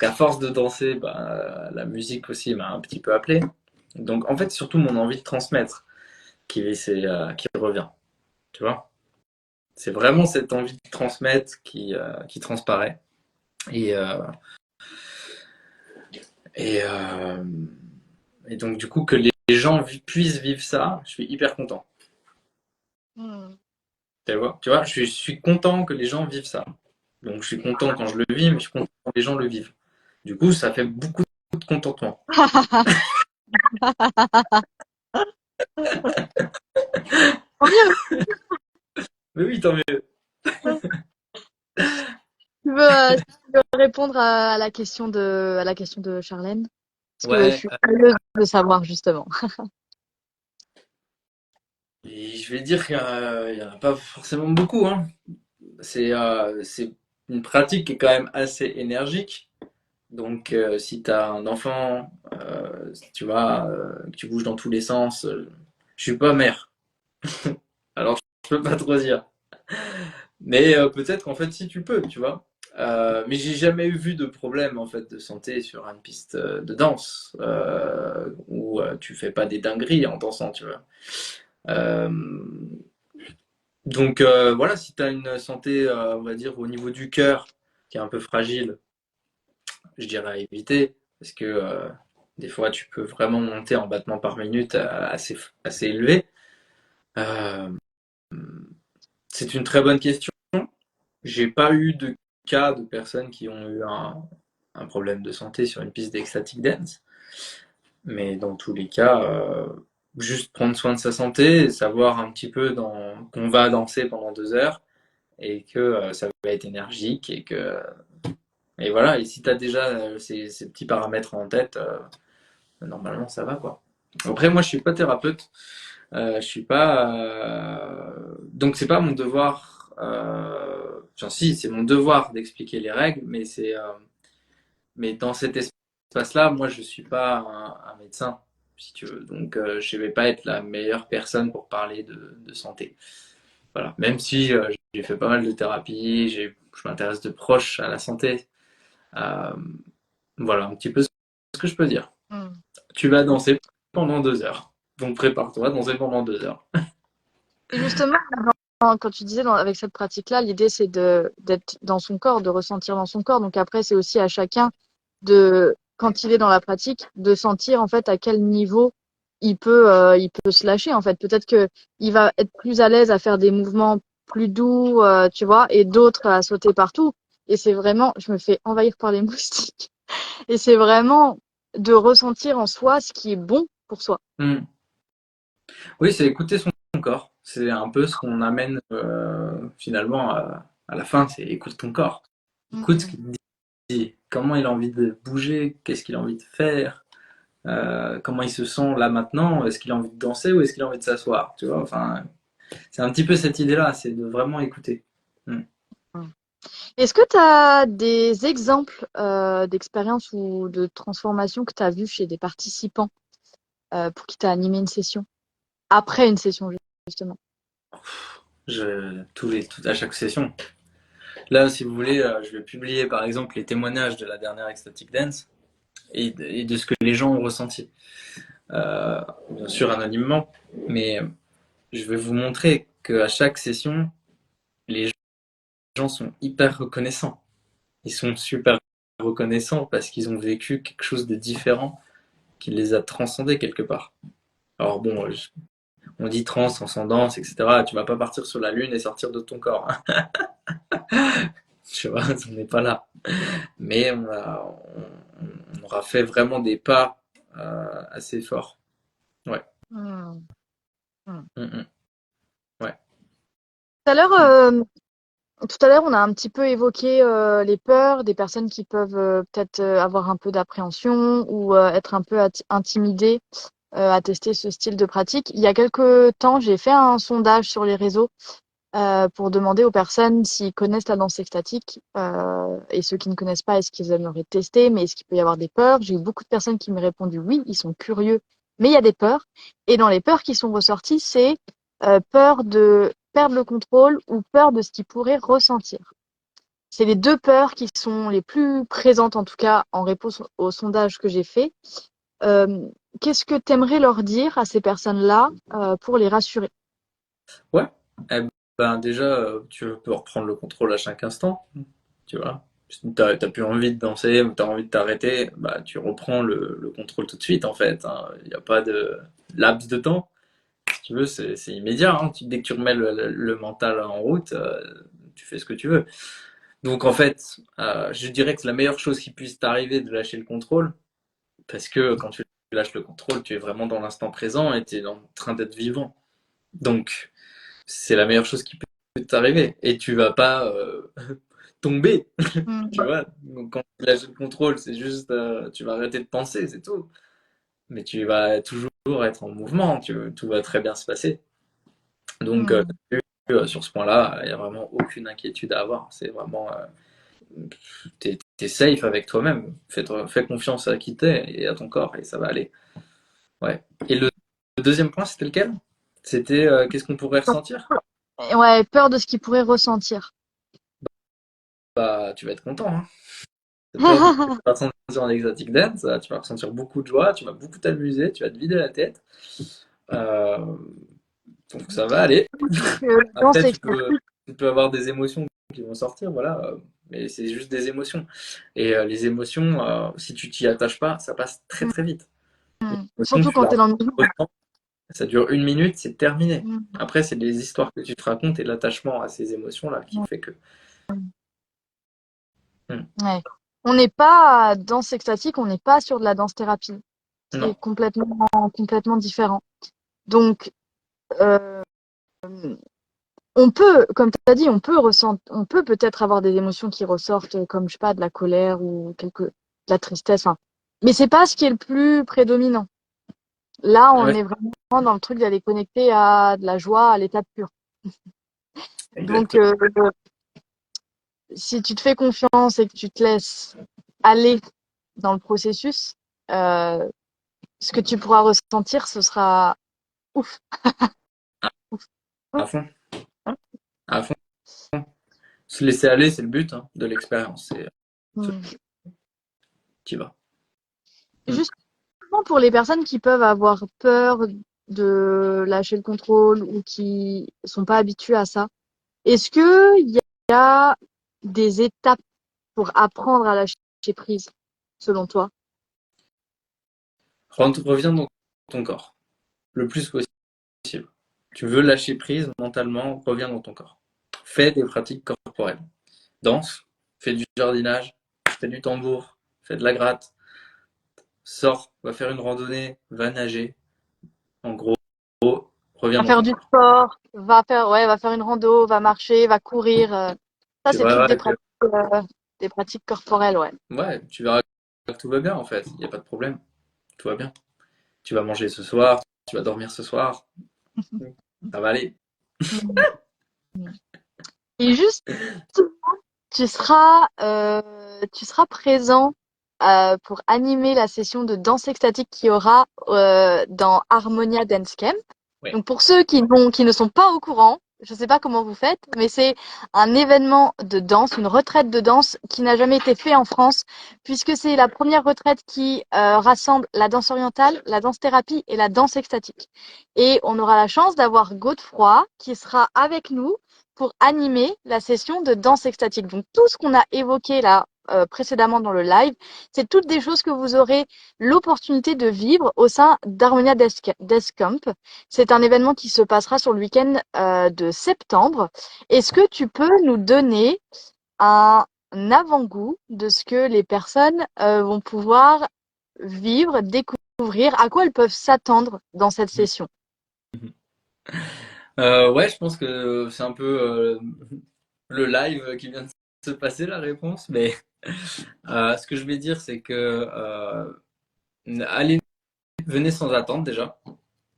qu'à force de danser, ben, la musique aussi m'a un petit peu appelé. Donc en fait, surtout mon envie de transmettre qui revient, tu vois. C'est vraiment cette envie de transmettre qui transparaît. Et, euh, et, euh, et donc du coup, que les gens puissent vivre ça, je suis hyper content. Hmm. Tu vois, je suis content que les gens vivent ça. Donc je suis content quand je le vis, mais je suis content quand les gens le vivent. Du coup, ça fait beaucoup de contentement. Tant mieux. Mais oui, tant mieux. Tu veux répondre à la question de Charlène? Parce que je Ouais, suis curieuse de savoir justement. et je vais dire qu'il n'y en a pas forcément beaucoup, hein. C'est une pratique qui est quand même assez énergique. Donc, si tu as un enfant, tu vois, que tu bouges dans tous les sens, je suis pas mère. Alors, je peux pas trop dire. Mais peut-être qu'en fait, si tu peux, tu vois. Mais j'ai jamais eu vu de problème en fait de santé sur une piste de danse où tu fais pas des dingueries en dansant, tu vois. Euh, donc voilà, si tu as une santé, on va dire, au niveau du cœur qui est un peu fragile, je dirais à éviter, parce que des fois tu peux vraiment monter en battement par minute assez élevé. Euh, c'est une très bonne question. J'ai pas eu de cas de personnes qui ont eu un problème de santé sur une piste d'ecstatic dance, mais dans tous les cas, juste prendre soin de sa santé, et savoir un petit peu qu'on va danser pendant 2 heures et que ça va être énergique et voilà. Et si tu as déjà ces petits paramètres en tête, normalement ça va quoi. Après moi je suis pas thérapeute, je suis pas donc c'est pas mon devoir. Enfin si, c'est mon devoir d'expliquer les règles, mais dans cet espace-là, moi je suis pas un médecin si tu veux, donc je vais pas être la meilleure personne pour parler de santé. Voilà, même si j'ai fait pas mal de thérapie, je m'intéresse de proche à la santé. Euh, voilà un petit peu ce que je peux dire. Hmm. Tu vas danser pendant 2 heures. Donc prépare-toi à danser pendant 2 heures. Et justement, quand tu disais avec cette pratique-là, l'idée c'est d'être dans son corps, de ressentir dans son corps. Donc après, c'est aussi à chacun quand il est dans la pratique, de sentir en fait à quel niveau il peut se lâcher en fait. Peut-être que il va être plus à l'aise à faire des mouvements plus doux, tu vois, et d'autres à sauter partout. Et c'est vraiment, je me fais envahir par les moustiques. Et c'est vraiment de ressentir en soi ce qui est bon pour soi. Hmm. Oui, c'est écouter son corps. C'est un peu ce qu'on amène finalement à la fin, c'est écoute ton corps. Écoute ce qu'il te dit, comment il a envie de bouger, qu'est-ce qu'il a envie de faire, comment il se sent là maintenant, est-ce qu'il a envie de danser ou est-ce qu'il a envie de s'asseoir, tu vois, enfin, c'est un petit peu cette idée-là, c'est de vraiment écouter. Hmm. Est-ce que tu as des exemples d'expériences ou de transformations que tu as vues chez des participants pour qui tu as animé une session, après une session justement? À chaque session. Là, si vous voulez, je vais publier par exemple les témoignages de la dernière Ecstatic Dance et de ce que les gens ont ressenti. Bien sûr anonymement, mais je vais vous montrer qu'à chaque session, les gens sont hyper reconnaissants. Ils sont super reconnaissants parce qu'ils ont vécu quelque chose de différent qui les a transcendés quelque part. Alors bon, on dit trans, transcendance, etc. Tu vas pas partir sur la lune et sortir de ton corps. Tu vois, on n'est pas là. Mais on aura fait vraiment des pas assez forts. Ouais. Hmm. Hmm. Ouais. Tout à l'heure, on a un petit peu évoqué les peurs des personnes qui peuvent peut-être avoir un peu d'appréhension ou être un peu intimidées à tester ce style de pratique. Il y a quelques temps, j'ai fait un sondage sur les réseaux pour demander aux personnes s'ils connaissent la danse extatique et ceux qui ne connaissent pas, est-ce qu'ils aimeraient tester, mais est-ce qu'il peut y avoir des peurs? J'ai eu beaucoup de personnes qui m'ont répondu oui, ils sont curieux, mais il y a des peurs. Et dans les peurs qui sont ressorties, c'est peur de perdre le contrôle ou peur de ce qu'ils pourraient ressentir. C'est les deux peurs qui sont les plus présentes, en tout cas en réponse au sondage que j'ai fait. Euh, Qu'est-ce que tu aimerais leur dire à ces personnes-là pour les rassurer? Ouais. Eh ben déjà, tu peux reprendre le contrôle à chaque instant, tu vois. Si t'as plus envie de danser ou t'as envie de t'arrêter, bah tu reprends le contrôle tout de suite en fait, hein. Il n'y a pas de laps de temps. Si tu veux, c'est immédiat, hein. Dès que tu remets le mental en route, tu fais ce que tu veux. Donc en fait, je dirais que c'est la meilleure chose qui puisse t'arriver de lâcher le contrôle, parce que quand tu lâches le contrôle, tu es vraiment dans l'instant présent et tu es en train d'être vivant. Donc c'est la meilleure chose qui peut t'arriver. Et tu vas pas tomber, tu Mm. vois. Donc quand tu lâches le contrôle, c'est juste, tu vas arrêter de penser, c'est tout. Mais tu vas toujours être en mouvement, tout va très bien se passer. Donc Mm. sur ce point-là, il n'y a vraiment aucune inquiétude à avoir. C'est vraiment, t'es safe avec toi-même. Fais confiance à qui t'es et à ton corps et ça va aller. Ouais. Et le deuxième point, c'était lequel? C'était qu'est-ce qu'on pourrait ressentir? Ouais, peur de ce qu'ils pourraient ressentir. Bah, tu vas être content, hein. Cette peur de ce que tu vas ressentir en exotic dance, tu vas ressentir beaucoup de joie, tu vas beaucoup t'amuser, tu vas te vider la tête. Euh, donc ça va aller. Dans Après, ces tu peux avoir des émotions qui vont sortir, voilà. Mais c'est juste des émotions. Et les émotions, si tu t'y attaches pas, ça passe très très vite. L'émotion, surtout tu quand la tu es dans le mouvement. ressens, ça dure 1 minute, c'est terminé. Mm. Après, c'est les histoires que tu te racontes et l'attachement à ces émotions-là qui fait que. Hmm. Ouais. On n'est pas danse extatique, on n'est pas sur de la danse thérapie. Non. C'est complètement différent. Donc, euh, on peut, comme tu as dit, on peut peut-être avoir des émotions qui ressortent, comme je sais pas, de la colère ou de la tristesse. Enfin, mais c'est pas ce qui est le plus prédominant. Là, on Ouais, est vraiment dans le truc d'aller connecter à de la joie, à l'état pur. Donc, exactement. si tu te fais confiance et que tu te laisses aller dans le processus, euh, ce que tu pourras ressentir, ce sera ouf. Ouf. À fond. À fond. Se laisser aller, c'est le but hein, de l'expérience. C'est Mm. tu vas. Hmm. Justement pour les personnes qui peuvent avoir peur de lâcher le contrôle ou qui sont pas habitués à ça, est-ce que il y a des étapes pour apprendre à lâcher prise, selon toi? Reviens dans ton corps le plus possible. Tu veux lâcher prise mentalement, reviens dans ton corps. Fais des pratiques corporelles. Danse, fais du jardinage, fais du tambour, fais de la gratte, sors, va faire une randonnée, va nager. En gros, reviens Va dans faire ton du corps. sport, va faire une rando, va marcher, va courir. Ça, Tu c'est toutes verras que, des pratiques corporelles, ouais. ouais, tu verras que tout va bien en fait. Il n'y a pas de problème. Tout va bien. Tu vas manger ce soir, tu vas dormir ce soir. Ça va aller. Mm. Et juste, tu seras présent pour animer la session de danse extatique qu'il y aura dans Harmonia Dance Camp. Oui. Donc pour ceux qui ne sont pas au courant, je ne sais pas comment vous faites, mais c'est un événement de danse, une retraite de danse qui n'a jamais été fait en France, puisque c'est la première retraite qui rassemble la danse orientale, la danse thérapie et la danse extatique. Et on aura la chance d'avoir Godefroy qui sera avec nous pour animer la session de danse extatique. Donc tout ce qu'on a évoqué là précédemment dans le live, c'est toutes des choses que vous aurez l'opportunité de vivre au sein d'Harmonia Desk Camp. C'est un événement qui se passera sur le week-end de septembre. Est-ce que tu peux nous donner un avant-goût de ce que les personnes vont pouvoir vivre, découvrir, à quoi elles peuvent s'attendre dans cette session? Ouais, je pense que c'est un peu le live qui vient de se passer, la réponse. Mais ce que je vais dire, c'est que allez, venez sans attente déjà.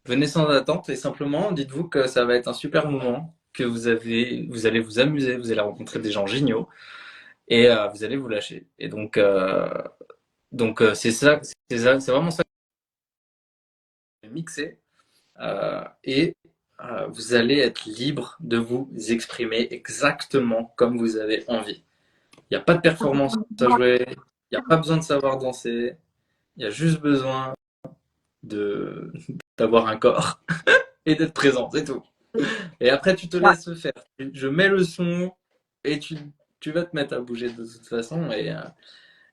Venez sans attente et simplement dites-vous que ça va être un super moment, que vous allez vous amuser, vous allez rencontrer des gens géniaux et vous allez vous lâcher. Et donc c'est ça, c'est vraiment ça que je vais mixer. Et vous allez être libre de vous exprimer exactement comme vous avez envie. Il n'y a pas de performance à jouer, il n'y a pas besoin de savoir danser, il y a juste besoin de d'avoir un corps et d'être présent, c'est tout. Et après, tu te Ouais. laisses faire. Je mets le son et tu vas te mettre à bouger de toute façon.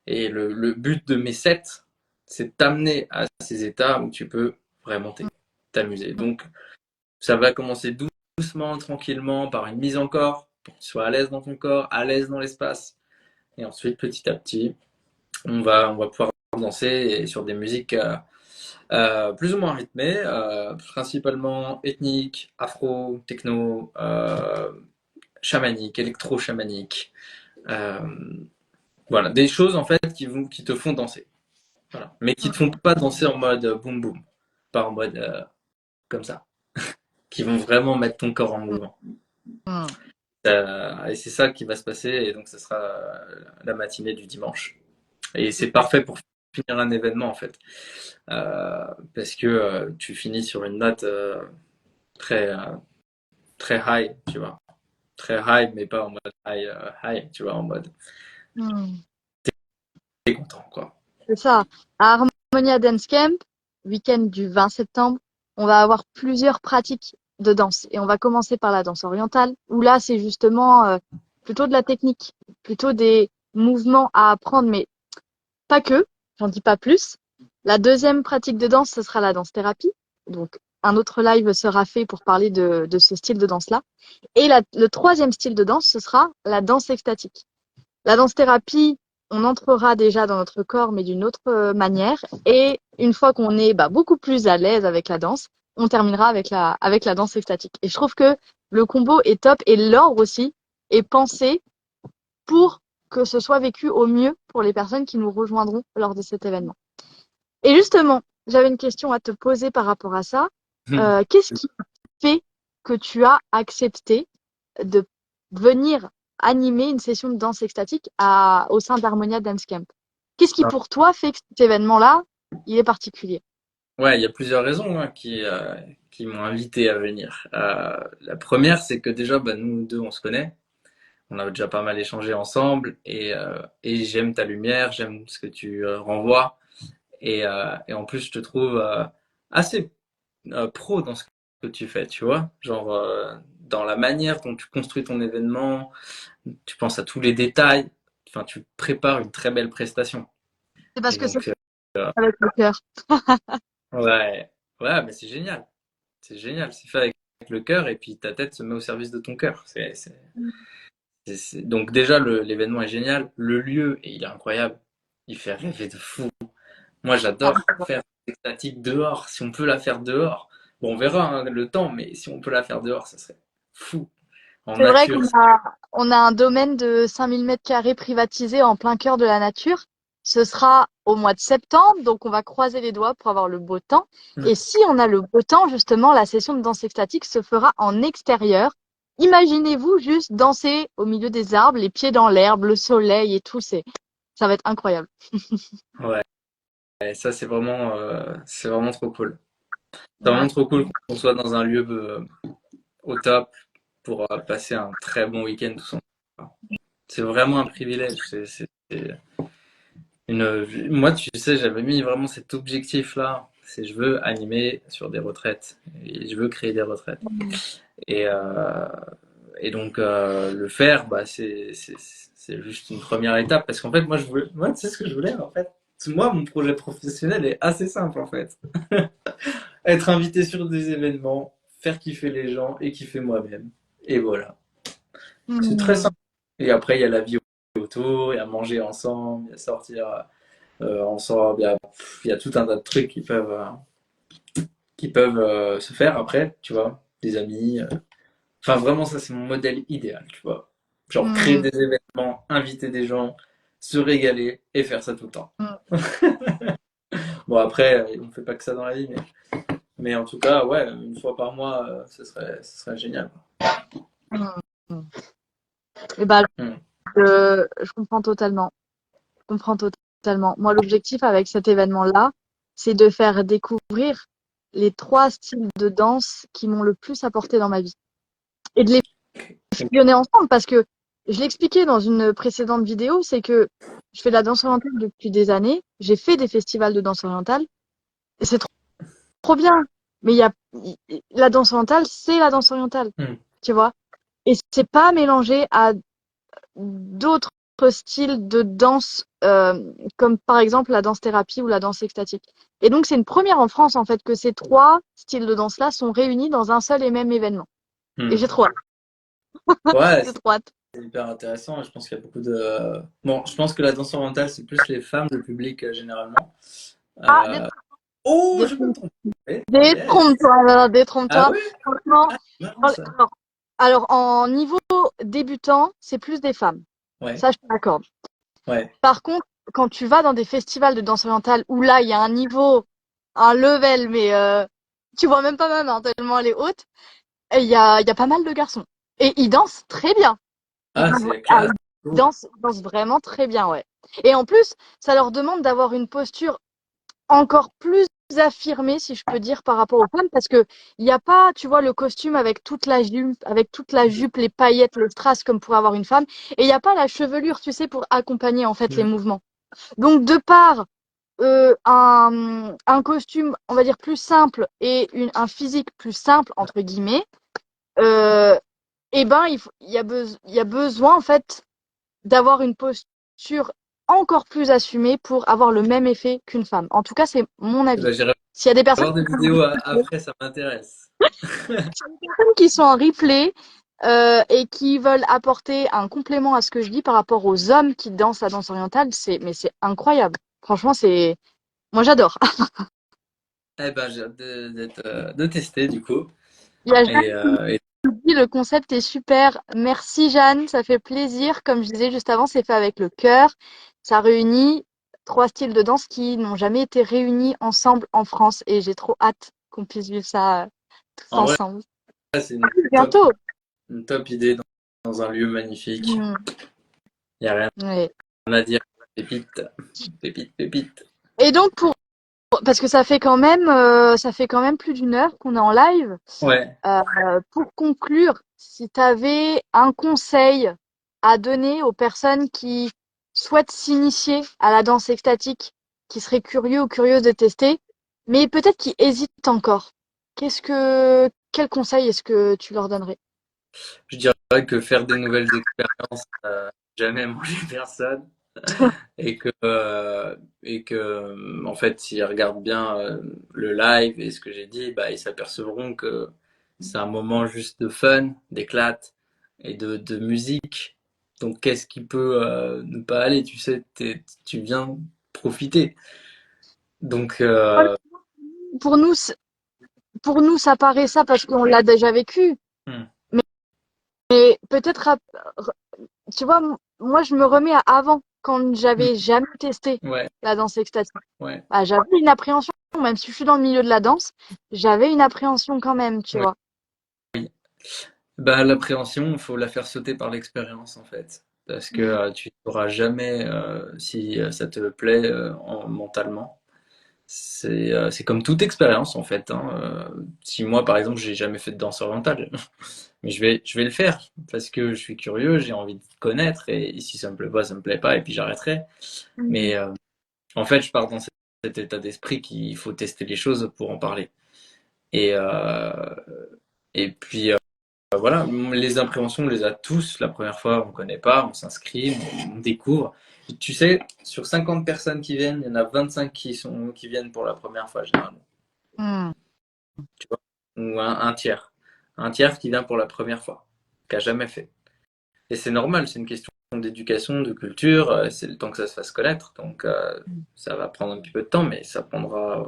Et le but de mes sets, c'est de t'amener à ces états où tu peux vraiment t'amuser. Donc, ça va commencer doucement, tranquillement, par une mise en corps, pour que tu sois à l'aise dans ton corps, à l'aise dans l'espace. Et ensuite, petit à petit, on va pouvoir danser et sur des musiques plus ou moins rythmées, principalement ethniques, afro, techno, chamanique, électro-chamanique. Euh, voilà, des choses en fait qui te font danser. Voilà. Mais qui te font pas danser en mode boum boum, pas en mode comme ça, qui vont vraiment mettre ton corps en mouvement. Mm. Et c'est ça qui va se passer, et donc ce sera la matinée du dimanche. Et c'est parfait pour finir un événement en fait, parce que tu finis sur une note très très high, tu vois, très high, mais pas en mode high, tu vois, en mode Mm. t'es content quoi. C'est ça. À Harmonia Dance Camp, week-end du 20 septembre, on va avoir plusieurs pratiques de danse. Et on va commencer par la danse orientale, où là, c'est justement plutôt de la technique, plutôt des mouvements à apprendre, mais pas que, j'en dis pas plus. La deuxième pratique de danse, ce sera la danse thérapie. Donc, un autre live sera fait pour parler de ce style de danse-là. Et le troisième style de danse, ce sera la danse extatique. La danse thérapie, on entrera déjà dans notre corps, mais d'une autre manière. Et une fois qu'on est beaucoup plus à l'aise avec la danse, on terminera avec la danse extatique. Et je trouve que le combo est top et l'ordre aussi est pensé pour que ce soit vécu au mieux pour les personnes qui nous rejoindront lors de cet événement. Et justement, j'avais une question à te poser par rapport à ça. Qu'est-ce qui fait que tu as accepté de venir animer une session de danse extatique au sein d'Harmonia Dance Camp? Qu'est-ce qui pour toi fait que cet événement-là, il est particulier? Ouais, il y a plusieurs raisons hein, qui m'ont invité à venir. La première, c'est que déjà, nous deux, on se connaît. On a déjà pas mal échangé ensemble et j'aime ta lumière, j'aime ce que tu renvoies. Et en plus, je te trouve assez pro dans ce que tu fais, tu vois. Genre, dans la manière dont tu construis ton événement, tu penses à tous les détails, enfin, tu prépares une très belle prestation. C'est parce Et que c'est donc, avec le cœur. ouais, ouais, mais c'est génial. C'est génial. C'est fait avec le cœur et puis ta tête se met au service de ton cœur. Donc, déjà, l'événement est génial. Le lieu, il est incroyable. Il fait rêver de fou. Moi, j'adore faire des statiques dehors. Si on peut la faire dehors, bon, on verra hein, le temps, mais si on peut la faire dehors, ça serait fou. En C'est vrai nature. qu'on a un domaine de 5000 mètres carrés privatisé en plein cœur de la nature. Ce sera au mois de septembre, donc on va croiser les doigts pour avoir le beau temps. Mm. Et si on a le beau temps, justement, la session de danse extatique se fera en extérieur. Imaginez-vous juste danser au milieu des arbres, les pieds dans l'herbe, le soleil et tout. Ça va être incroyable. Ouais, et ça, c'est vraiment trop cool. C'est Ouais. vraiment trop cool qu'on soit dans un lieu au top pour passer un très bon week-end tous ensemble. C'est vraiment un privilège. Moi, tu sais, j'avais mis vraiment cet objectif-là. C'est je veux animer sur des retraites et je veux créer des retraites. Et, euh, et donc le faire, bah, c'est juste une première étape parce qu'en fait, moi, tu sais ce que je voulais en fait. Moi, mon projet professionnel est assez simple en fait. Être invité sur des événements, faire kiffer les gens et kiffer moi-même. Et voilà. C'est très Hmm. simple. Et après, il y a la vie autour, il y a manger ensemble, il y a sortir ensemble, il y a tout un tas de trucs qui peuvent se faire après, tu vois, des amis. Enfin, vraiment, ça, c'est mon modèle idéal, tu vois. Genre, créer Hmm. des événements, inviter des gens, se régaler et faire ça tout le temps. Hmm. Bon, après, on ne fait pas que ça dans la vie, mais en tout cas, ouais, une fois par mois, ce serait génial. Hmm. Et bah, Hmm. je comprends totalement. Je comprends totalement. Moi, l'objectif avec cet événement-là, c'est de faire découvrir les 3 styles de danse qui m'ont le plus apporté dans ma vie. Et de les fusionner ensemble parce que je l'expliquais dans une précédente vidéo, c'est que je fais de la danse orientale depuis des années. J'ai fait des festivals de danse orientale et c'est trop bien. Mais la danse orientale, c'est la danse orientale, Hmm. tu vois. Et c'est pas mélangé à d'autres styles de danse, comme par exemple la danse thérapie ou la danse extatique. Et donc, c'est une première en France, en fait, que ces 3 styles de danse-là sont réunis dans un seul et même événement. Et Hmm. j'ai trop hâte. Ouais, J'ai trop hâte. c'est hyper intéressant. Je pense qu'il y a beaucoup de. Bon, je pense que la danse orientale, c'est plus les femmes, le public généralement. Ah, Euh, Oh, je peux me tromper. Yes. détrompe-toi, alors, Ah détrompe-toi. oui? Franchement, Ah, marrant ça. alors, en niveau débutant, c'est plus des femmes. Ouais, Ça, je te l'accorde. ouais. Par contre, quand tu vas dans des festivals de danse orientale où là, il y a un niveau, un level, mais tu vois même pas ma main tellement elle est haute, et il y a pas mal de garçons. Et ils dansent très bien. Ils Ah, dansent, c'est classe. Cool. ils dansent vraiment très bien, ouais. Et en plus, ça leur demande d'avoir une posture encore plus affirmée, si je peux dire, par rapport aux femmes, parce que il n'y a pas, tu vois, le costume avec toute la jupe, les paillettes, le strass comme pourrait avoir une femme, et il n'y a pas la chevelure, tu sais, pour accompagner en fait les Mm. mouvements. Donc, de par un costume, on va dire, plus simple et un physique plus simple, entre guillemets, euh, eh ben, il y a besoin, en fait, d'avoir une posture encore plus assumée pour avoir le même effet qu'une femme. En tout cas, c'est mon Eh avis. ben, j'irai S'il y a des personnes voir des vidéos après, ça m'intéresse. qui sont en replay et qui veulent apporter un complément à ce que je dis par rapport aux hommes qui dansent la danse orientale, mais c'est incroyable. Franchement, moi j'adore. Eh ben, j'ai hâte de tester du coup. Il y a Et Oui, le concept est super. Merci Jeanne, ça fait plaisir. Comme je disais juste avant, c'est fait avec le cœur. Ça réunit 3 styles de danse qui n'ont jamais été réunis ensemble en France et j'ai trop hâte qu'on puisse vivre ça tous en vrai, ensemble. c'est Bientôt. une top idée dans un lieu magnifique. Mm, Il n'y a rien ouais. à dire. Pépite, pépite, pépite. Et donc parce que ça fait quand même plus d'1 heure qu'on est en live. Ouais. Pour conclure, si tu avais un conseil à donner aux personnes qui souhaitent s'initier à la danse extatique, qui seraient curieux ou curieuses de tester, mais peut-être qui hésitent encore, quel conseil est-ce que tu leur donnerais? Je dirais que faire des nouvelles expériences, jamais manger personne. Et que en fait, s'ils regardent bien le live et ce que j'ai dit, bah, ils s'apercevront que c'est un moment juste de fun, d'éclate et de musique. Donc, qu'est-ce qui peut ne pas aller? Tu sais, tu viens profiter. Donc, Pour nous, pour nous, ça paraît ça parce qu'on l'a déjà vécu. hmm, Mais peut-être, tu vois, moi, je me remets à avant, quand hmm, j'avais jamais testé ouais, la danse extatique. ouais, Bah, j'avais une appréhension, même si je suis dans le milieu de la danse, j'avais une appréhension quand même, tu ouais. vois. Bah, l'appréhension, il faut la faire sauter par l'expérience, en fait. Parce que tu ne sauras jamais si ça te plaît mentalement. C'est comme toute expérience en fait, hein. Si moi par exemple j'ai jamais fait de danse orientale, mais je vais le faire parce que je suis curieux, j'ai envie de connaître et si ça me plaît pas, ça me plaît pas et puis j'arrêterai. Mhm. Mais en fait je pars dans cet état d'esprit qu'il faut tester les choses pour en parler. Et, et puis voilà, les appréhensions on les a tous. La première fois on connaît pas, on s'inscrit, on découvre. Tu sais, sur 50 personnes qui viennent, il y en a 25 qui viennent pour la première fois généralement. Hmm. Tu vois, ou un tiers. Un tiers qui vient pour la première fois, qui a jamais fait. Et c'est normal, c'est une question d'éducation, de culture, c'est le temps que ça se fasse connaître, donc ça va prendre un petit peu de temps, mais ça prendra,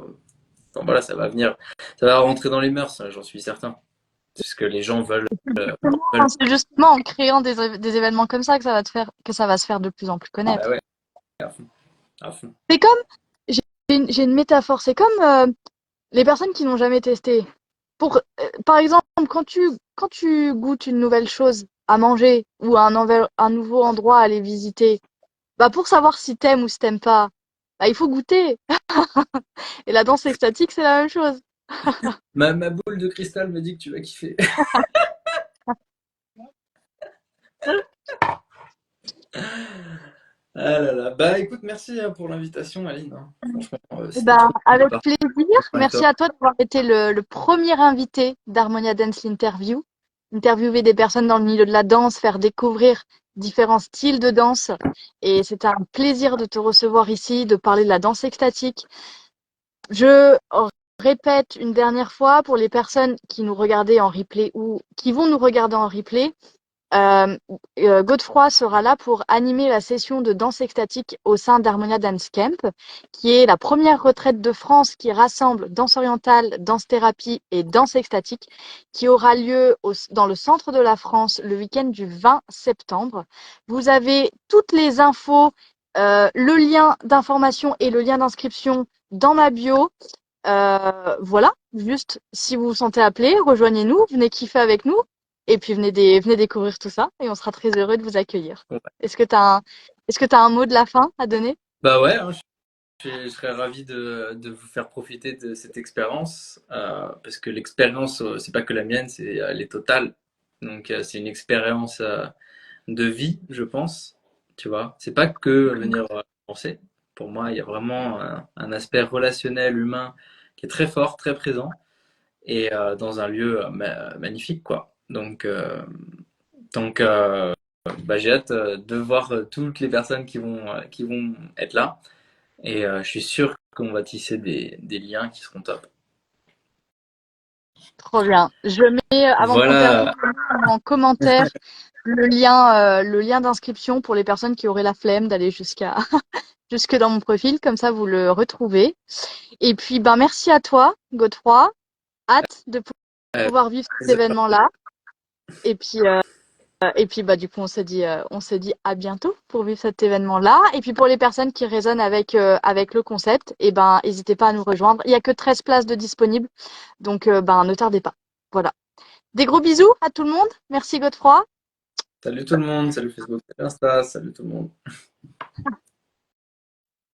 enfin, voilà, ça va venir, ça va rentrer dans les mœurs, hein, j'en suis certain. C'est ce que les gens veulent. C'est justement en créant des événements comme ça que ça va que ça va se faire de plus en plus Bah connaître. ouais, à fond, à fond. C'est comme, j'ai j'ai une métaphore, c'est comme les personnes qui n'ont jamais testé. Par exemple, quand tu goûtes une nouvelle chose à manger ou un nouveau endroit à aller visiter, bah pour savoir si t'aimes ou si t'aimes pas, bah il faut goûter. Et la danse extatique, c'est la même chose. Ma boule de cristal me dit que tu vas kiffer. Ah là là. Bah écoute, merci pour l'invitation, Aline, hein. Franchement, Eh c'était ben, trop cool de avec parler plaisir. avec Merci toi. à toi d'avoir été le premier invité d'Harmonia Dance Interview. Interviewer des personnes dans le milieu de la danse, faire découvrir différents styles de danse. Et c'était un plaisir de te recevoir ici, de parler de la danse extatique. Je répète une dernière fois pour les personnes qui nous regardaient en replay ou qui vont nous regarder en replay. Euh, Godefroy sera là pour animer la session de danse extatique au sein d'Harmonia Dance Camp, qui est la première retraite de France qui rassemble danse orientale, danse thérapie et danse extatique, qui aura lieu dans le centre de la France le week-end du 20 septembre. Vous avez toutes les infos, le lien d'information et le lien d'inscription dans ma bio. Voilà, juste si vous vous sentez appelé, rejoignez-nous, venez kiffer avec nous et puis venez découvrir tout ça et on sera très heureux de vous accueillir. Ouais. Est-ce que tu as un mot de la fin à donner? Bah ouais, hein, je serais ravi de vous faire profiter de cette expérience, parce que l'expérience, c'est pas que la mienne, elle est totale. Donc, c'est une expérience de vie, je pense. Tu vois, c'est pas que venir penser. Pour moi, il y a vraiment un aspect relationnel, humain, qui est très fort, très présent, et dans un lieu magnifique, quoi. Donc, bah, j'ai hâte de voir toutes les personnes qui vont être là. Et je suis sûr qu'on va tisser des liens qui seront top. Trop bien. Je mets, avant qu'on termine, Voilà, en commentaire le lien d'inscription pour les personnes qui auraient la flemme d'aller jusque dans mon profil, comme ça vous le retrouvez. Et puis, ben, merci à toi, Godefroy. Hâte de euh, pouvoir vivre cet événement-là. Et puis, bah, du coup, on se dit à bientôt pour vivre cet événement-là. Et puis, pour les personnes qui résonnent avec le concept, et ben, n'hésitez pas à nous rejoindre. Il y a que 13 places de disponibles. Donc, ben, ne tardez pas. Voilà. Des gros bisous à tout le monde. Merci, Godefroy. salut tout le monde, salut Facebook, salut Insta, salut tout le monde.